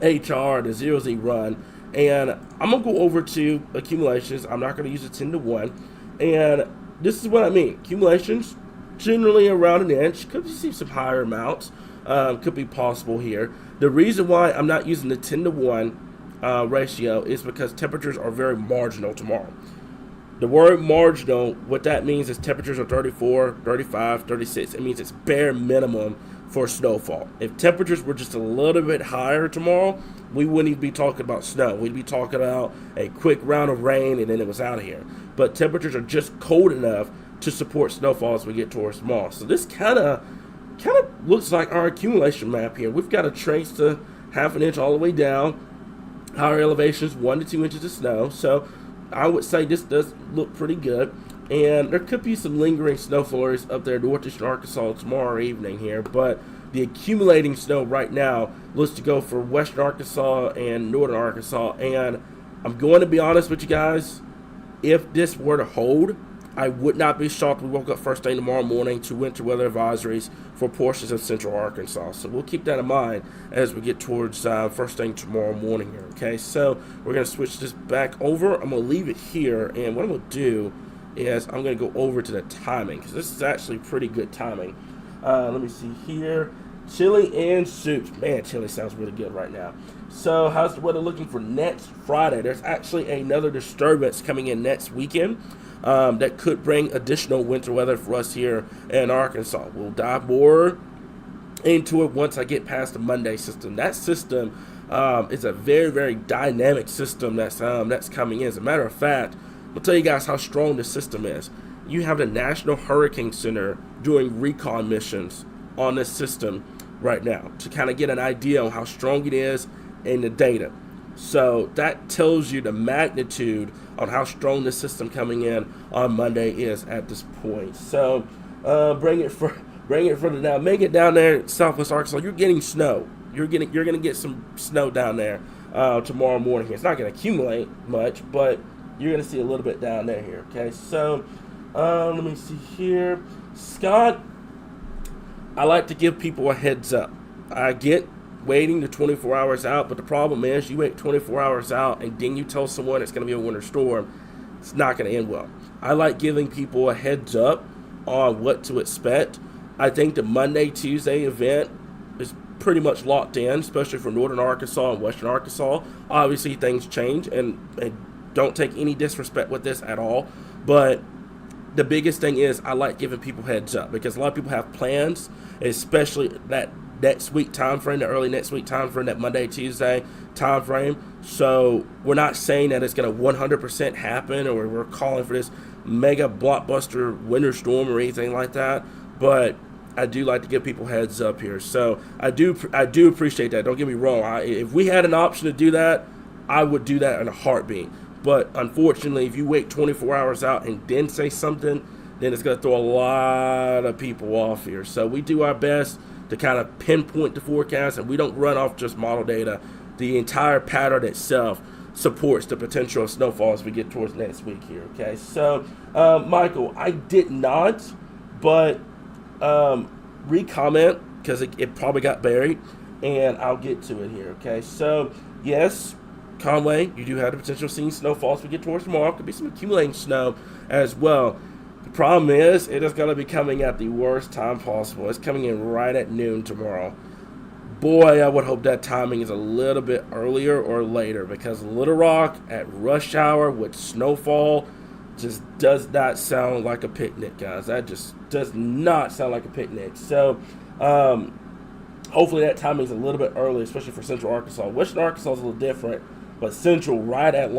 HR, the 0Z run, and I'm going to go over to accumulations. I'm not going to use a 10-to-1, and this is what I mean. Accumulations, generally around an inch. Could see some higher amounts. Could be possible here. The reason why I'm not using the 10-to-1 ratio is because temperatures are very marginal tomorrow. The word marginal, what that means is temperatures are 34, 35, 36. It means it's bare minimum for snowfall. If temperatures were just a little bit higher tomorrow, we wouldn't even be talking about snow. We'd be talking about a quick round of rain and then it was out of here. But temperatures are just cold enough to support snowfall as we get towards tomorrow. So this kind of looks like our accumulation map here. We've got a trace to half an inch all the way down. Higher elevations, 1 to 2 inches of snow. So I would say this does look pretty good. And there could be some lingering snow flurries up there northeastern Arkansas tomorrow evening here. But the accumulating snow right now looks to go for western Arkansas and northern Arkansas. And I'm going to be honest with you guys. If this were to hold, I would not be shocked if we woke up first thing tomorrow morning to winter weather advisories for portions of central Arkansas. So we'll keep that in mind as we get towards first thing tomorrow morning here, okay? So we're going to switch this back over. I'm going to leave it here, and what I'm going to do is I'm going to go over to the timing, because this is actually pretty good timing. Let me see here. Chili and soups. Man, chili sounds really good right now. So how's the weather looking for next Friday? There's actually another disturbance coming in next weekend that could bring additional winter weather for us here in Arkansas. We'll dive more into it once I get past the Monday system. That system is a very, very dynamic system that's coming in. As a matter of fact, I'll tell you guys how strong this system is. You have the National Hurricane Center doing recon missions on this system right now to kind of get an idea on how strong it is in the data. So that tells you the magnitude on how strong the system coming in on Monday is at this point. So bring it further down. Make it down there in Southwest Arkansas. You're getting snow. You're gonna get some snow down there tomorrow morning. It's not gonna accumulate much, but you're gonna see a little bit down there here. Okay, so let me see here, Scott. I like to give people a heads up. I get waiting to 24 hours out, but the problem is you wait 24 hours out and then you tell someone it's going to be a winter storm. It's not going to end well. I like giving people a heads up on what to expect. I think the Monday, Tuesday event is pretty much locked in, especially for northern Arkansas and western Arkansas. Obviously, things change, and don't take any disrespect with this at all, but the biggest thing is I like giving people heads up, because a lot of people have plans, especially that next week time frame, the early next week time frame, that Monday, Tuesday time frame. So we're not saying that it's going to 100% happen, or we're calling for this mega blockbuster winter storm or anything like that, but I do like to give people heads up here. So I do appreciate that. Don't get me wrong. If we had an option to do that, I would do that in a heartbeat. But unfortunately, if you wait 24 hours out and then say something, then it's going to throw a lot of people off here. So we do our best to kind of pinpoint the forecast, and we don't run off just model data. The entire pattern itself supports the potential of snowfall as we get towards next week here, okay? So, Michael, I did not, but re-comment, because it probably got buried, and I'll get to it here, okay? So, yes, Conway, you do have the potential of seeing snowfall as we get towards tomorrow. Could be some accumulating snow as well. The problem is, it is going to be coming at the worst time possible. It's coming in right at noon tomorrow. Boy, I would hope that timing is a little bit earlier or later, because Little Rock at rush hour with snowfall just does not sound like a picnic, guys. That just does not sound like a picnic. So, hopefully that timing is a little bit early, especially for Central Arkansas. Western Arkansas is a little different, but Central right at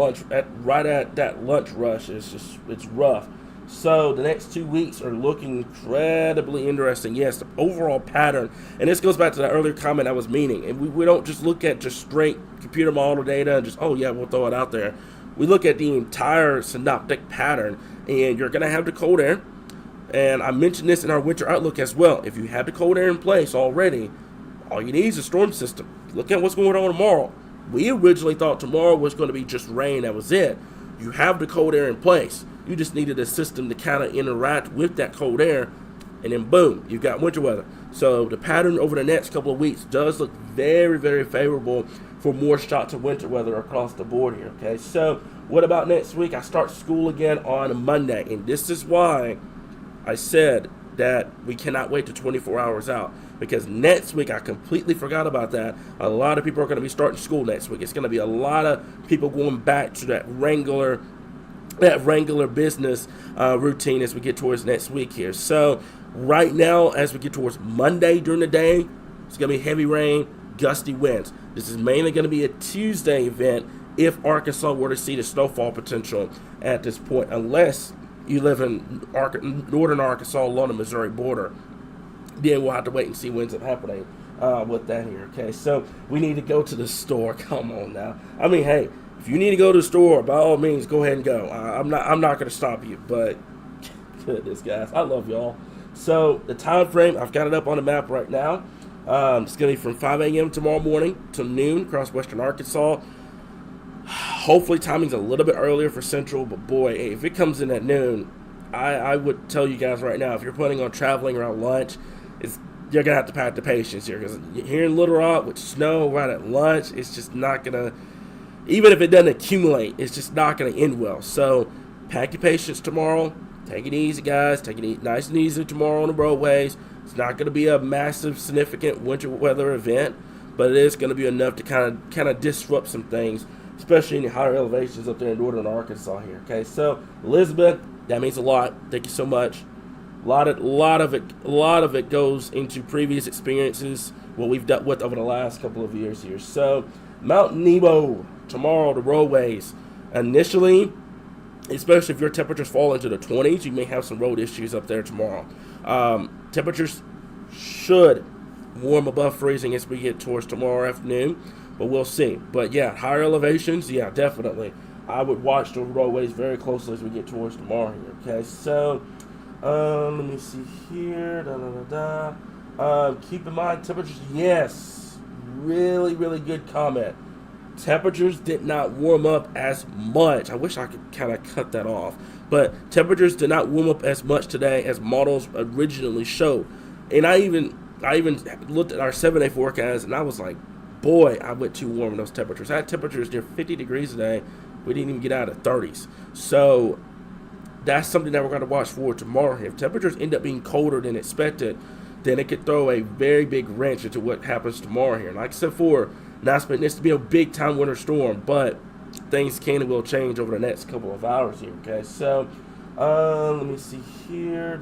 that lunch rush it's rough. So the next 2 weeks are looking incredibly interesting. Yes, the overall pattern, and this goes back to the earlier comment I was meaning, and we don't just look at just straight computer model data and just, oh yeah, we'll throw it out there. We look at the entire synoptic pattern, and you're going to have the cold air, and I mentioned this in our winter outlook as well. If you have the cold air in place already, all you need is a storm system. Look at what's going on tomorrow. We originally thought tomorrow was going to be just rain, that was it. You have the cold air in place. You just needed a system to kind of interact with that cold air, and then boom, you've got winter weather. So the pattern over the next couple of weeks does look very, very favorable for more shots of winter weather across the board here, okay? So what about next week? I start school again on Monday, and this is why I said that we cannot wait to 24 hours out, because next week, I completely forgot about that. A lot of people are going to be starting school next week. It's going to be a lot of people going back to that regular business routine as we get towards next week here. So right now, as we get towards Monday during the day, it's going to be heavy rain, gusty winds. This is mainly going to be a Tuesday event if Arkansas were to see the snowfall potential at this point, unless you live in northern Arkansas along the Missouri border. Then we'll have to wait and see what ends up happening with that here, okay? So we need to go to the store. Come on now. I mean, hey, if you need to go to the store, by all means, go ahead and go. I'm not going to stop you, but goodness, guys, I love y'all. So the time frame, I've got it up on the map right now. It's going to be from 5 a.m. tomorrow morning to noon across western Arkansas. Hopefully timing's a little bit earlier for Central, but boy, if it comes in at noon, I would tell you guys right now, if you're planning on traveling around lunch, you're going to have to pack the patience here, because here in Little Rock with snow right at lunch, it's just not going to, even if it doesn't accumulate, it's just not going to end well. So pack your patience tomorrow. Take it easy, guys. Take it nice and easy tomorrow on the roadways. It's not going to be a massive, significant winter weather event, but it is going to be enough to kind of disrupt some things, especially in the higher elevations up there in northern Arkansas here. Okay, so Elizabeth, that means a lot. Thank you so much. A lot of it goes into previous experiences, what we've dealt with over the last couple of years here. So Mount Nebo tomorrow, the roadways. Initially, especially if your temperatures fall into the 20s, you may have some road issues up there tomorrow. Temperatures should warm above freezing as we get towards tomorrow afternoon, but we'll see. But yeah, higher elevations, yeah, definitely. I would watch the roadways very closely as we get towards tomorrow here. Okay, so let me see here. Keep in mind temperatures. Yes, really good comment. Temperatures did not warm up as much. I wish I could kind of cut that off. But temperatures did not warm up as much today as models originally showed. And I even looked at our 7-day forecast, and I was like, boy, I went too warm in those temperatures. I had temperatures near 50 degrees today. We didn't even get out of 30s. So that's something that we're going to watch for tomorrow. If temperatures end up being colder than expected, then it could throw a very big wrench into what happens tomorrow here. Like I said before, not expecting this to be a big time winter storm, but things can and will change over the next couple of hours here. Okay, so let me see here.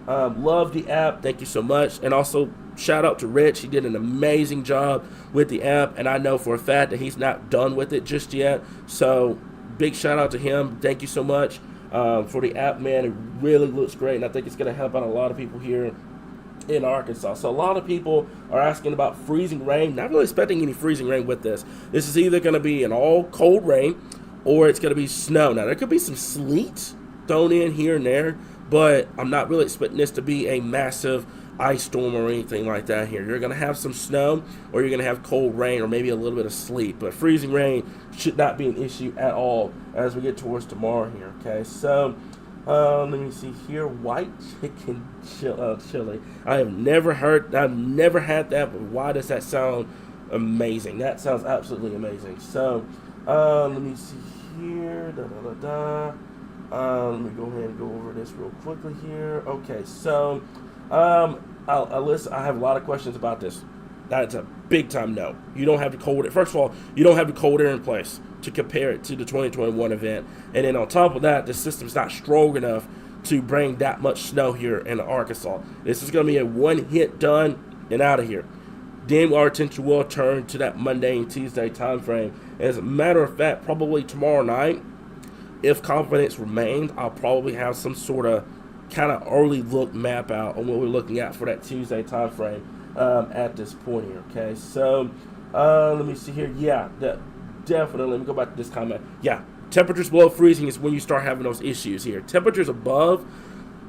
Love the app. Thank you so much. And also shout out to Rich. He did an amazing job with the app, and I know for a fact that he's not done with it just yet. So big shout out to him. Thank you so much for the app, man. It really looks great, and I think it's going to help out a lot of people here in Arkansas. So a lot of people are asking about freezing rain. Not really expecting any freezing rain with this. This is either going to be an all cold rain or it's going to be snow. Now there could be some sleet thrown in here and there, but I'm not really expecting this to be a massive ice storm or anything like that here. You're going to have some snow, or you're going to have cold rain, or maybe a little bit of sleet, but freezing rain should not be an issue at all as we get towards tomorrow here. Okay, so let me see here. White chicken chili. I've never had that, but why does that sound amazing? That sounds absolutely amazing. So let me see here. Let me go ahead and go over this real quickly here. Okay, so Alyssa, I have a lot of questions about this. That's a big time no. You don't have the cold air. First of all, you don't have the cold air in place to compare it to the 2021 event. And then on top of that, the system's not strong enough to bring that much snow here in Arkansas. This is going to be a one hit done and out of here. Then our attention will turn to that Monday and Tuesday time frame. As a matter of fact, probably tomorrow night, if confidence remains, I'll probably have some sort of kind of early look map out on what we're looking at for that Tuesday time frame at this point here. Okay, so let me see here. Yeah, definitely. Let me go back to this comment. Yeah, temperatures below freezing is when you start having those issues here. Temperatures above,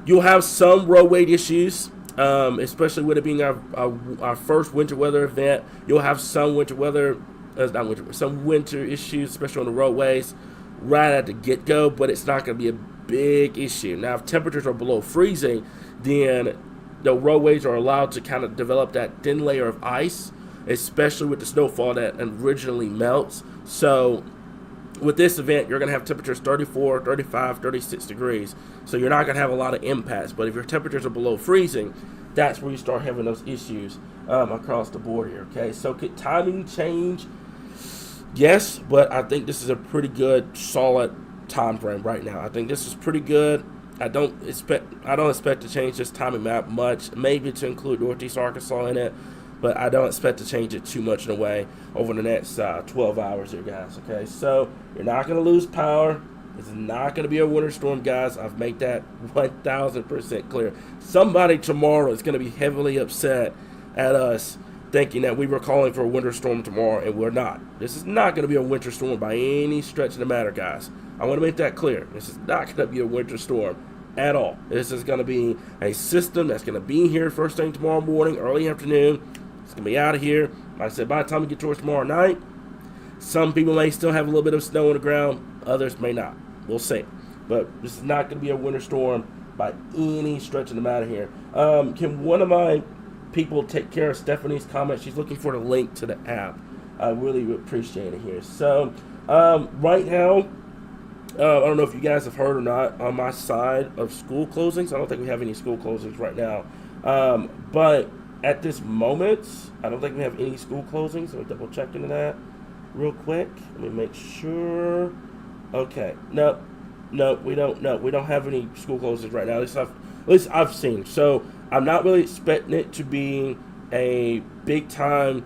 you'll have some roadway issues, especially with it being our first winter weather event. You'll have some some winter issues, especially on the roadways right at the get-go, but it's not going to be a big issue. Now, if temperatures are below freezing, then the roadways are allowed to kind of develop that thin layer of ice, especially with the snowfall that originally melts. So with this event, you're going to have temperatures 34, 35, 36 degrees. So you're not going to have a lot of impacts. But if your temperatures are below freezing, that's where you start having those issues across the board here. Okay, so could timing change? Yes, but I think this is a pretty good, solid time frame right now. I think this is pretty good. I don't expect to change this timing map much. Maybe to include Northeast Arkansas in it, but I don't expect to change it too much in a way over the next 12 hours here, guys. Okay, so you're not going to lose power. It's not going to be a winter storm, guys. I've made that 1,000% clear. Somebody tomorrow is going to be heavily upset at us thinking that we were calling for a winter storm tomorrow, and we're not. This is not going to be a winter storm by any stretch of the matter, guys. I want to make that clear. This is not going to be a winter storm at all. This is going to be a system that's going to be here first thing tomorrow morning, early afternoon. It's going to be out of here. Like I said, by the time we get towards tomorrow night, some people may still have a little bit of snow on the ground. Others may not. We'll see. but this is not going to be a winter storm by any stretch of the matter here. Can one of my people take care of Stephanie's comment? She's looking for the link to the app. I really appreciate it here. So right now, I don't know if you guys have heard or not, on my side of school closings, I don't think we have any school closings right now. But at this moment, I don't think we have any school closings. Let me double check into that real quick. Let me make sure. Okay, no, we don't. No, we don't have any school closings right now. At least I've seen. So I'm not really expecting it to be a big time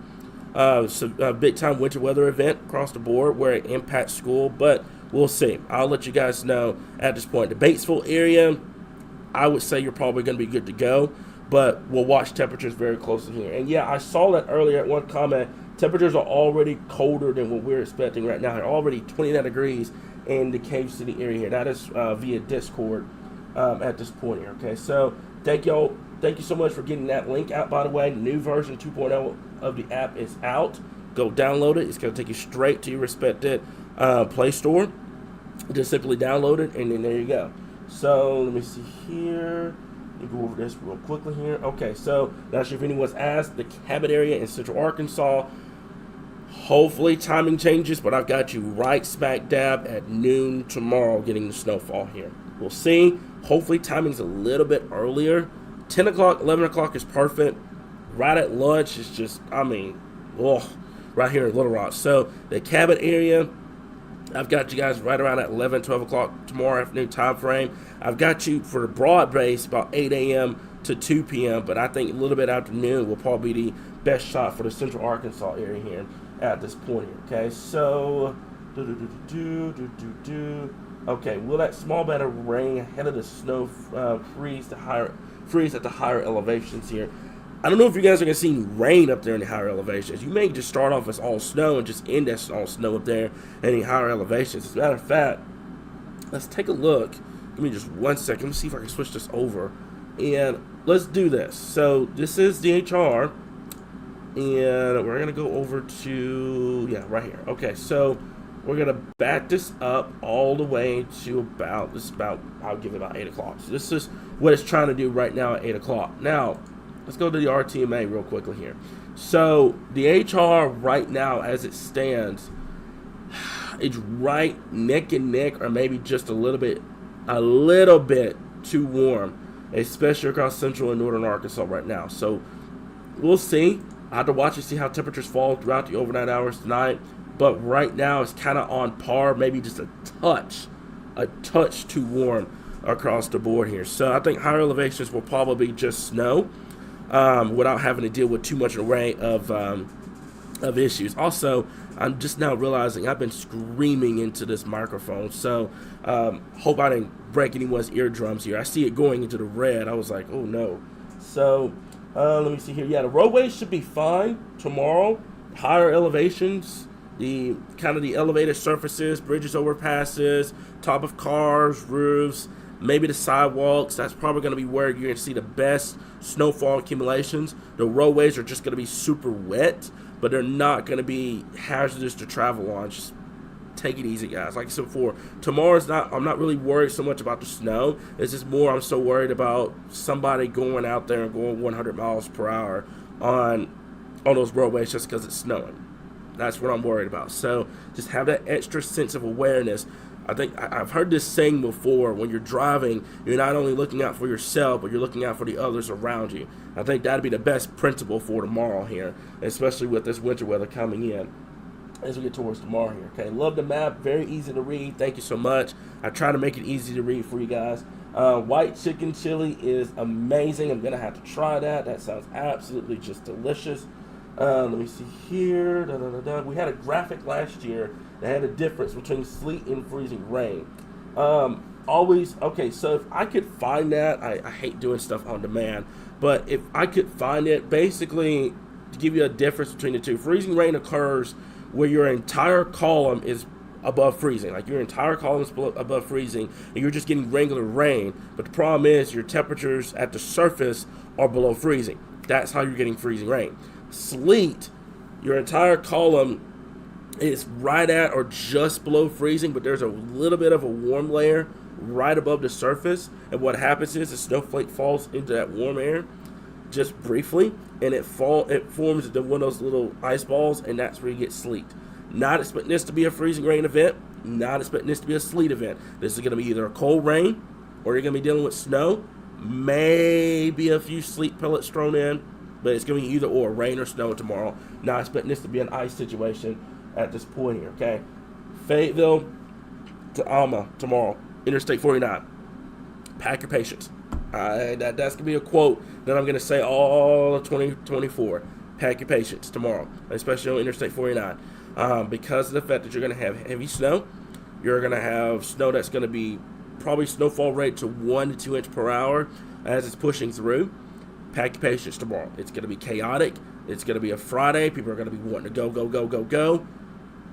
winter weather event across the board where it impacts school, but we'll see. I'll let you guys know at this point. The Batesville area, I would say you're probably going to be good to go, but we'll watch temperatures very closely here. And yeah, I saw that earlier at one comment. Temperatures are already colder than what we're expecting right now. They're already 29 degrees in the Cave City area here. That is via Discord at this point here. Okay, so thank you so much for getting that link out, by the way. The new version 2.0 of the app is out. Go download it. It's going to take you straight to your respected Play Store. Just simply download it, and then there you go. So let me see here. Let me go over this real quickly here. Okay, so not sure if anyone's asked, the Cabot area in Central Arkansas, hopefully timing changes, but I've got you right smack dab at noon tomorrow getting the snowfall here. We'll see. Hopefully timing's a little bit earlier. 10 o'clock, 11 o'clock is perfect. Right at lunch is just, right here in Little Rock. So the Cabot area, I've got you guys right around at 11, 12 o'clock tomorrow afternoon time frame. I've got you for the broad base about 8 a.m. to 2 p.m., but I think a little bit afternoon will probably be the best shot for the Central Arkansas area here at this point here. Okay, so okay, will that small bit of rain ahead of the snow freeze at the higher elevations here? I don't know if you guys are going to see rain up there in the higher elevations. You may just start off as all snow and just end as all snow up there in the higher elevations. As a matter of fact, let's take a look. Give me just 1 second. Let me see if I can switch this over. And let's do this. So this is DHR. And we're going to go over to, right here. Okay, so we're going to back this up all the way to I'll give it about 8 o'clock. So this is what it's trying to do right now at 8 o'clock. Now, let's go to the RTMA real quickly here. So the HR right now, as it stands, it's right neck and neck, or maybe just a little bit too warm, especially across central and northern Arkansas right now. So we'll see. I have to watch and see how temperatures fall throughout the overnight hours tonight. But right now it's kind of on par, maybe just a touch too warm across the board here. So I think higher elevations will probably just snow without having to deal with too much array of issues. Also, I'm just now realizing I've been screaming into this microphone, so hope I didn't break anyone's eardrums here. I see it going into the red. I was like, oh no. So let me see here. Yeah, the roadways should be fine tomorrow. Higher elevations, the elevated surfaces, bridges, overpasses, top of cars, roofs, maybe the sidewalks. That's probably going to be where you're going to see the best snowfall accumulations. The roadways are just going to be super wet, but they're not going to be hazardous to travel on. Just take it easy, guys. Like I said before, I'm not really worried so much about the snow. It's just more I'm so worried about somebody going out there and going 100 miles per hour on those roadways just because it's snowing. That's what I'm worried about. So just have that extra sense of awareness. I think I've heard this saying before: when you're driving, you're not only looking out for yourself, but you're looking out for the others around you. I think that'd be the best principle for tomorrow here, especially with this winter weather coming in as we get towards tomorrow here. Okay, love the map. Very easy to read. Thank you so much. I try to make it easy to read for you guys. White chicken chili is amazing. I'm going to have to try that. That sounds absolutely just delicious. Let me see here. We had a graphic last year that had a difference between sleet and freezing rain. Okay, so if I could find that, I hate doing stuff on demand, but if I could find it, basically to give you a difference between the two, freezing rain occurs where your entire column is above freezing, like your entire column is above freezing, and you're just getting regular rain, but the problem is your temperatures at the surface are below freezing. That's how you're getting freezing rain. Sleet, your entire column is right at or just below freezing, but there's a little bit of a warm layer right above the surface, and what happens is the snowflake falls into that warm air just briefly, and it forms into one of those little ice balls, and that's where you get sleet. Not expecting this to be a freezing rain event, not expecting this to be a sleet event. This is going to be either a cold rain, or you're going to be dealing with snow, maybe a few sleet pellets thrown in, but it's going to be either or, rain or snow tomorrow. Not expecting this to be an ice situation at this point here, okay? Fayetteville to Alma tomorrow, Interstate 49. Pack your patience. That's going to be a quote that I'm going to say all of 2024. Pack your patience tomorrow, especially on Interstate 49. Because of the fact that you're going to have heavy snow, you're going to have snow that's going to be probably snowfall rate to 1 to 2 inches per hour as it's pushing through. Pack your patience tomorrow. It's going to be chaotic. It's going to be a Friday. People are going to be wanting to go.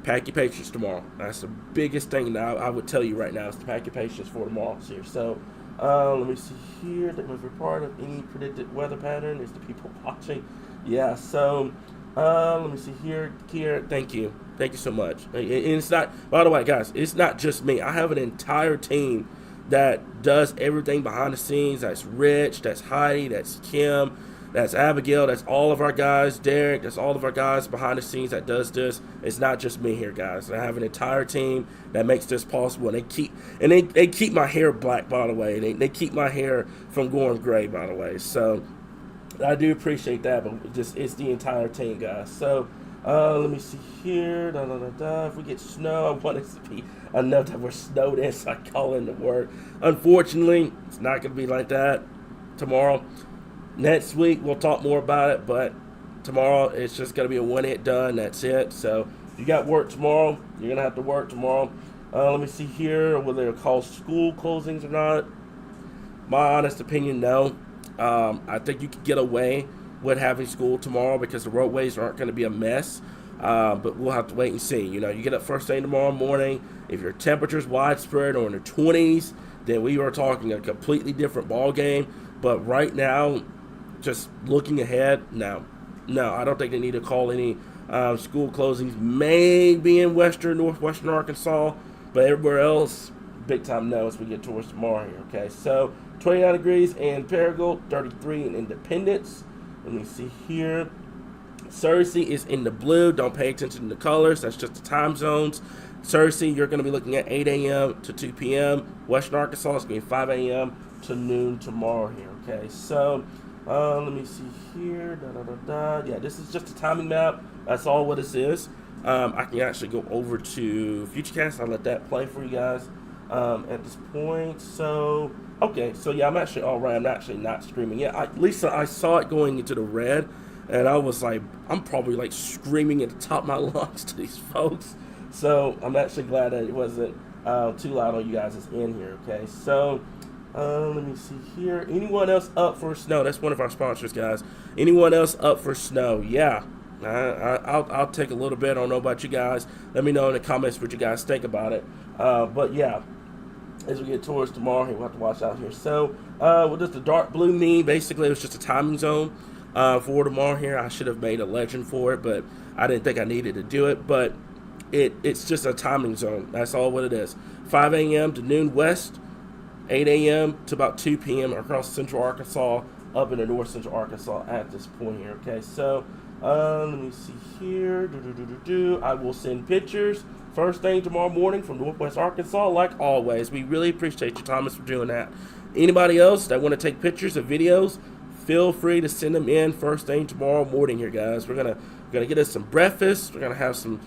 Pack your patience tomorrow. That's the biggest thing that I would tell you right now is to pack your patience for tomorrow. Here. So, let me see here. That was a part of any predicted weather pattern is the people watching. Yeah, so let me see here. Kier, thank you so much. And it's not, by the way, guys, it's not just me. I have an entire team that does everything behind the scenes. That's Rich, that's Heidi, that's Kim, that's Abigail, that's all of our guys, Derek, that's all of our guys behind the scenes that does this. It's not just me here, guys. I have an entire team that makes this possible, and they keep my hair black, by the way. They keep my hair from going gray, by the way. So I do appreciate that, but it's the entire team, guys. So let me see here. If we get snow, I want it to be enough that we're snowed in, so I call in to work. Unfortunately, it's not going to be like that tomorrow. Next week, we'll talk more about it, but tomorrow, it's just going to be a one-hit done. That's it. So if you got work tomorrow, you're going to have to work tomorrow. Let me see here, whether they're called school closings or not. My honest opinion, no. I think you could get away with having school tomorrow because the roadways aren't going to be a mess. But we'll have to wait and see. You get up first thing tomorrow morning. If your temperature's widespread or in the 20s, then we are talking a completely different ball game. But right now, just looking ahead, no, I don't think they need to call any school closings. Maybe in northwestern Arkansas, but everywhere else, big time no as we get towards tomorrow here. Okay, so 29 degrees in Paragould, 33 in Independence. Let me see here. Searcy is in the blue. Don't pay attention to the colors. That's just the time zones. Searcy, you're going to be looking at 8 a.m. to 2 p.m. Western Arkansas is going to be 5 a.m. to noon tomorrow here. Okay, so let me see here. Yeah, this is just a timing map. That's all what this is. I can actually go over to Futurecast. I'll let that play for you guys at this point. So, okay, so yeah, I'm actually all right. I'm actually not screaming yet. At least I saw it going into the red, and I was like, I'm probably like screaming at the top of my lungs to these folks. So I'm actually glad that it wasn't too loud on you guys' end here. Okay, so let me see here. Anyone else up for snow? That's one of our sponsors, guys. Anyone else up for snow? Yeah. I'll take a little bit. I don't know about you guys. Let me know in the comments what you guys think about it. But yeah, as we get towards tomorrow, we'll have to watch out here. So what does the dark blue mean? Basically, it was just a timing zone for tomorrow here. I should have made a legend for it, but I didn't think I needed to do it. But it's just a timing zone. That's all what it is. 5 a.m. to noon west, 8 a.m. to about 2 p.m. across central Arkansas, up in the north central Arkansas at this point here. Okay, so let me see here. I will send pictures first thing tomorrow morning from northwest Arkansas, like always. We really appreciate you, Thomas, for doing that. Anybody else that want to take pictures of videos, feel free to send them in first thing tomorrow morning here, guys. We're gonna get us some breakfast. We're gonna have some.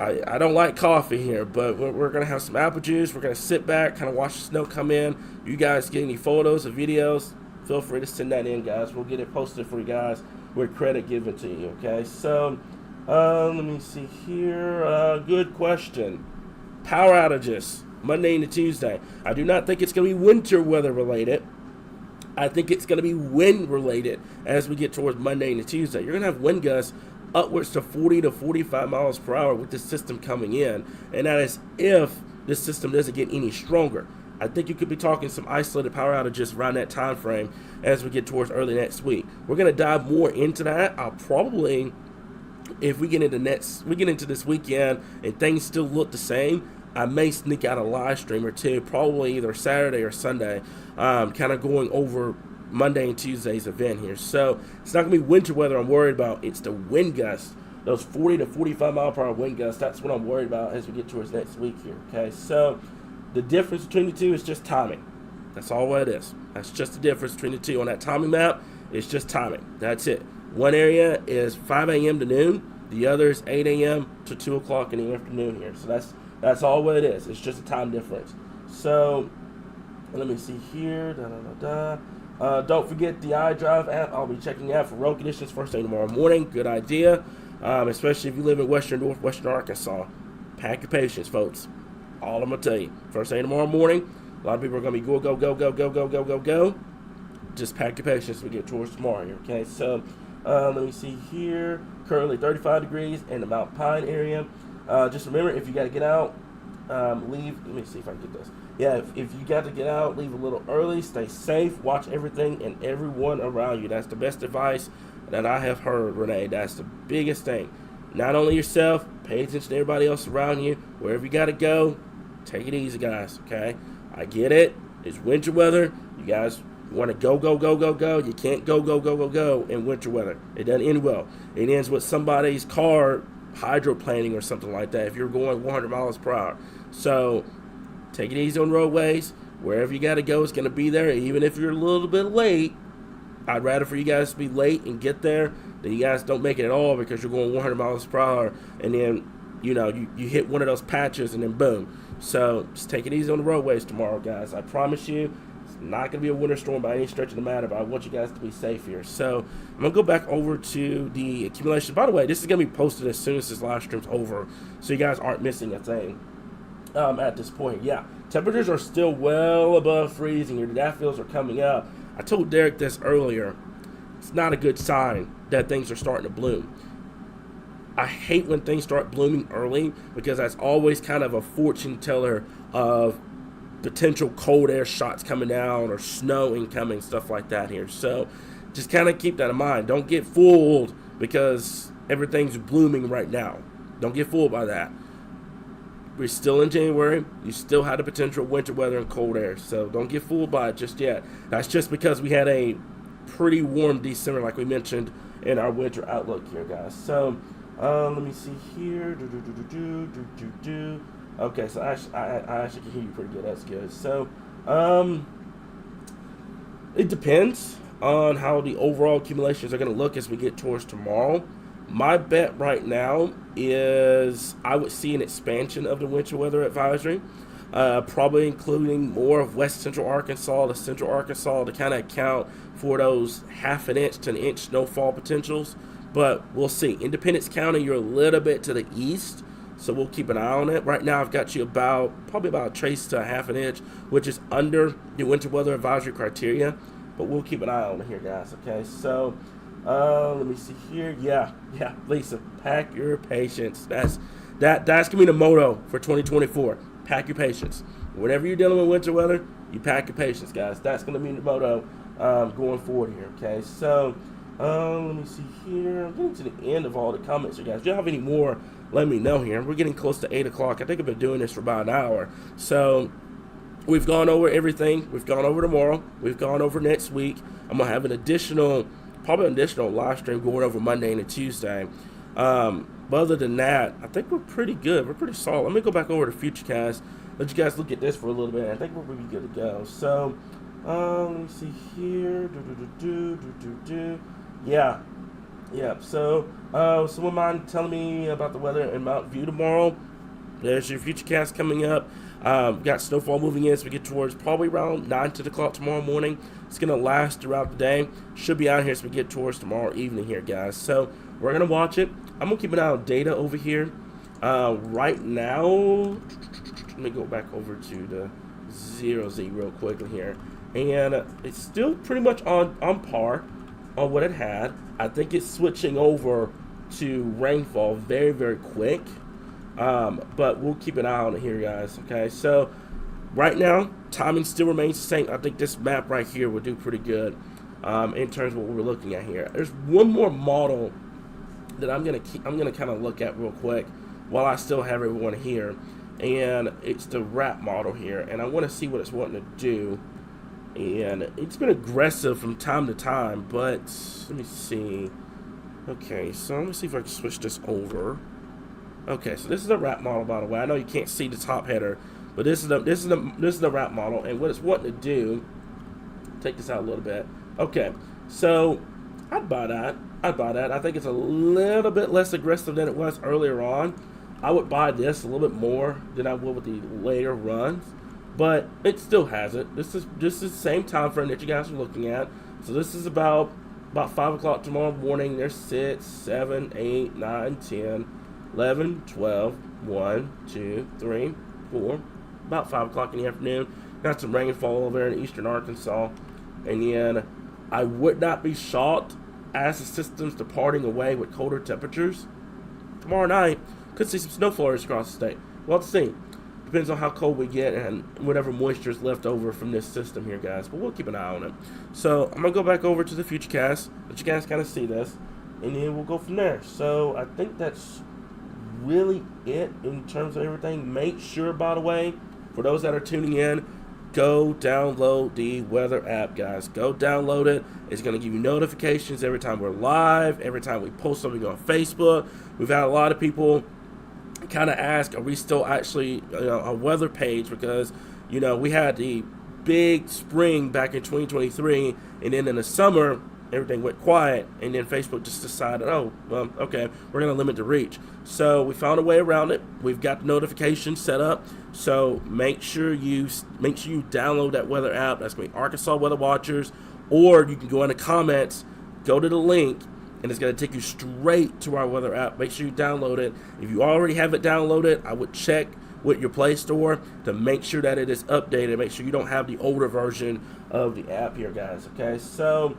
I don't like coffee here, but we're going to have some apple juice. We're going to sit back, kind of watch the snow come in. You guys get any photos or videos, feel free to send that in, guys. We'll get it posted for you guys with credit given to you, okay? So, let me see here. Good question. Power outages, Monday into Tuesday. I do not think it's going to be winter weather related. I think it's going to be wind related as we get towards Monday into Tuesday. You're going to have wind gusts upwards to 40 to 45 miles per hour with this system coming in, and that is if this system doesn't get any stronger. I think you could be talking some isolated power outages around that time frame as we get towards early next week. We're going to dive more into that. I'll probably, if we get into this weekend and things still look the same, I may sneak out a live stream or two, probably either Saturday or Sunday, kind of going over Monday and Tuesday's event here. So it's not going to be winter weather I'm worried about. It's the wind gusts, those 40 to 45 mile per hour wind gusts. That's what I'm worried about as we get towards next week here. Okay, so the difference between the two is just timing. That's all it is. That's just the difference between the two on that timing map. It's just timing. That's it. One area is 5 a.m. to noon. The other is 8 a.m. to 2 o'clock in the afternoon here. So that's all what it is. It's just a time difference. So let me see here. Don't forget the iDrive app. I'll be checking out for road conditions first thing tomorrow morning. Good idea, especially if you live in northwestern Arkansas. Pack your patience, folks. All I'm going to tell you. First thing tomorrow morning, a lot of people are going to be go. Just pack your patience as we get towards tomorrow here, okay? So let me see here. Currently 35 degrees in the Mount Pine area. Just remember, if you got to get out, leave. Let me see if I can get this. Yeah, if you got to get out, leave a little early. Stay safe. Watch everything and everyone around you. That's the best advice that I have heard, Renee. That's the biggest thing. Not only yourself, pay attention to everybody else around you. Wherever you got to go, take it easy, guys, okay? I get it. It's winter weather. You guys want to go. You can't go in winter weather. It doesn't end well. It ends with somebody's car hydroplaning or something like that if you're going 100 miles per hour. So take it easy on roadways. Wherever you got to go is going to be there. Even if you're a little bit late, I'd rather for you guys to be late and get there than you guys don't make it at all because you're going 100 miles per hour and then, you hit one of those patches and then boom. So just take it easy on the roadways tomorrow, guys. I promise you. Not going to be a winter storm by any stretch of the matter, but I want you guys to be safe here. So I'm going to go back over to the accumulation. By the way, this is going to be posted as soon as this live stream's over, so you guys aren't missing a thing at this point. Yeah, temperatures are still well above freezing. Your daffodils are coming up. I told Derek this earlier. It's not a good sign that things are starting to bloom. I hate when things start blooming early because that's always kind of a fortune teller of potential cold air shots coming down or snow incoming, stuff like that here. So just kind of keep that in mind. Don't get fooled because everything's blooming right now. Don't get fooled by that. We're still in January. You still had the potential winter weather and cold air. So don't get fooled by it just yet. That's just because we had a pretty warm December like we mentioned in our winter outlook here, guys. So let me see here. Okay, so I actually can hear you pretty good. That's good. So, it depends on how the overall accumulations are going to look as we get towards tomorrow. My bet right now is I would see an expansion of the winter weather advisory, probably including more of west central Arkansas to central Arkansas to kind of account for those half an inch to an inch snowfall potentials. But we'll see. Independence County, you're a little bit to the east. So we'll keep an eye on it. Right now, I've got you probably about a trace to a half an inch, which is under the winter weather advisory criteria. But we'll keep an eye on it here, guys. Okay, so let me see here. Yeah, Lisa, pack your patience. That's gonna be the motto for 2024. Pack your patience. Whenever you're dealing with winter weather, you pack your patience, guys. That's gonna be the motto going forward here. Okay, so let me see here. I'm getting to the end of all the comments here, guys. If you have any more, let me know here. We're getting close to 8 o'clock. I think I've been doing this for about an hour. So we've gone over everything. We've gone over tomorrow. We've gone over next week. I'm going to have probably an additional live stream going over Monday and Tuesday. But other than that, I think we're pretty good. We're pretty solid. Let me go back over to Futurecast. Let you guys look at this for a little bit. I think we're really good to go. So let me see here. Yeah. So, someone mind telling me about the weather in Mount View tomorrow? There's your Futurecast coming up. Got snowfall moving in as we get towards probably around 9 to 10 o'clock tomorrow morning. It's going to last throughout the day. Should be out here as we get towards tomorrow evening here, guys. So, we're going to watch it. I'm going to keep an eye on data over here. Right now, let me go back over to the 0Z real quickly here. And it's still pretty much on par on what it had. I think it's switching over to rainfall very, very quick. But we'll keep an eye on it here, guys. Okay, so right now, timing still remains the same. I think this map right here will do pretty good in terms of what we're looking at here. There's one more model that I'm gonna kind of look at real quick while I still have everyone here. and it's the wrap model here, and I want to see what it's wanting to do. And it's been aggressive from time to time, but let me see. Okay, so let me see if I can switch this over. Okay, so this is the wrap model, by the way. I know you can't see the top header, but this is the wrap model, and what it's wanting to do. Take this out a little bit. Okay, so I'd buy that. I think it's a little bit less aggressive than it was earlier on. I would buy this a little bit more than I would with the later runs, but it still has it. This is the same time frame that you guys are looking at. So this is about 5 o'clock tomorrow morning. There's 6, 7, 8, 9, 10, 11, 12, 1, 2, 3, 4. About 5 o'clock in the afternoon. Got some rainfall over there in eastern Arkansas. And then I would not be shocked as the system's departing away with colder temperatures. Tomorrow night, could see some snow flurries across the state. We'll have to see. Depends on how cold we get and whatever moisture is left over from this system here, guys. But we'll keep an eye on it. So I'm going to go back over to the Futurecast, let you guys kind of see this, and then we'll go from there. So I think that's really it in terms of everything. Make sure, by the way, for those that are tuning in, go download the weather app, guys. Go download it. It's going to give you notifications every time we're live, every time we post something on Facebook. We've had a lot of people kind of ask, are we still actually a weather page? Because, we had the big spring back in 2023, and then in the summer, everything went quiet, and then Facebook just decided, oh, well, okay, we're going to limit the reach. So we found a way around it. We've got the notifications set up. So make sure you download that weather app. That's going to be Arkansas Weather Watchers, or you can go in the comments, go to the link, and it's going to take you straight to our weather app. Make sure you download it. If you already have it downloaded, I would check with your Play Store to make sure that it is updated. Make sure you don't have the older version of the app here, guys. Okay, so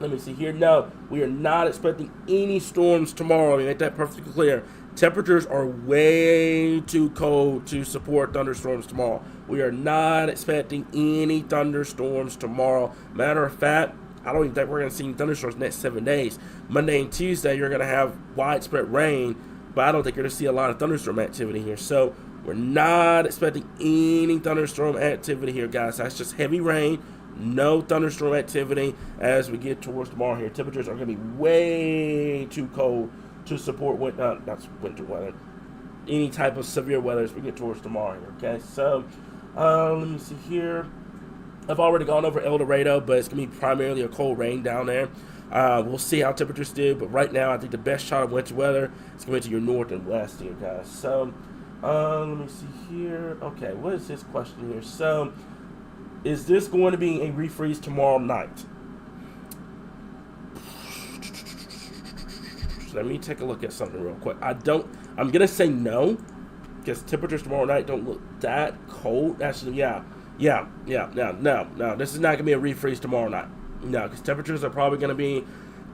let me see here. No, we are not expecting any storms tomorrow. Let me make that perfectly clear. Temperatures are way too cold to support thunderstorms tomorrow. We are not expecting any thunderstorms tomorrow. Matter of fact, I don't even think we're going to see thunderstorms next 7 days. Monday and Tuesday, you're going to have widespread rain, but I don't think you're going to see a lot of thunderstorm activity here. So we're not expecting any thunderstorm activity here, guys. That's just heavy rain, no thunderstorm activity as we get towards tomorrow here. Temperatures are going to be way too cold to support not winter weather, any type of severe weather as we get towards tomorrow here, okay? So let me see here. I've already gone over El Dorado, but it's going to be primarily a cold rain down there. We'll see how temperatures do, but right now I think the best shot of winter weather is going to your north and west here, guys. So let me see here. Okay, what is this question here? So is this going to be a refreeze tomorrow night? Let me take a look at something real quick. I'm going to say no, because temperatures tomorrow night don't look that cold. Actually, no. This is not going to be a refreeze tomorrow night. No, because temperatures are probably going to be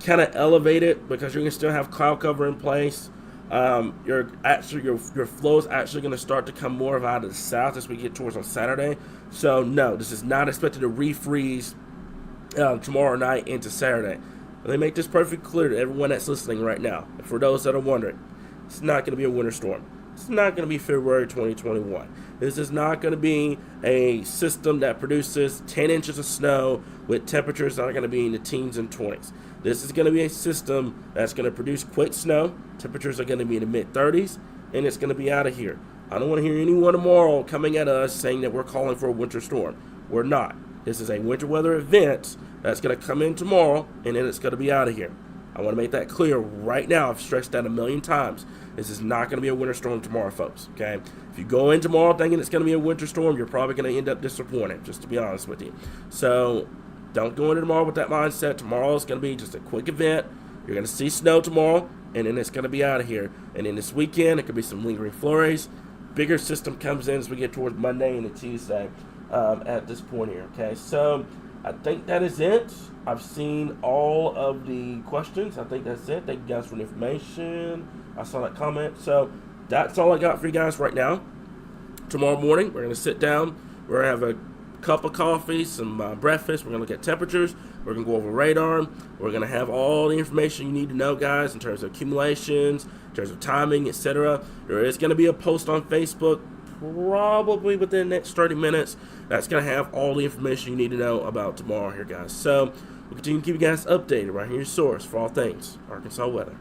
kind of elevated because you're going to still have cloud cover in place. Your flow is actually going to start to come more out of the south as we get towards on Saturday. So no, this is not expected to refreeze tomorrow night into Saturday. Let me make this perfectly clear to everyone that's listening right now. And for those that are wondering, it's not going to be a winter storm. It's not going to be February 2021. This is not going to be a system that produces 10 inches of snow with temperatures that are going to be in the teens and 20s. This is going to be a system that's going to produce quick snow. Temperatures are going to be in the mid-30s, and it's going to be out of here. I don't want to hear anyone tomorrow coming at us saying that we're calling for a winter storm. We're not. This is a winter weather event that's going to come in tomorrow, and then it's going to be out of here. I want to make that clear right now. I've stressed that a million times. This is not going to be a winter storm tomorrow, folks, okay? If you go in tomorrow thinking it's going to be a winter storm, you're probably going to end up disappointed, just to be honest with you. So don't go into tomorrow with that mindset. Tomorrow is going to be just a quick event. You're going to see snow tomorrow, and then it's going to be out of here. And then this weekend, it could be some lingering flurries. Bigger system comes in as we get towards Monday and Tuesday at this point here, okay? So I think that is it. I've seen all of the questions. I think that's it. Thank you guys for the information. I saw that comment. So that's all I got for you guys right now. Tomorrow morning, we're going to sit down. We're going to have a cup of coffee, some breakfast. We're going to look at temperatures. We're going to go over radar. We're going to have all the information you need to know, guys, in terms of accumulations, in terms of timing, etc. There is going to be a post on Facebook probably within the next 30 minutes. That's going to have all the information you need to know about tomorrow here, guys. So we'll continue to keep you guys updated right here, your source for all things Arkansas weather.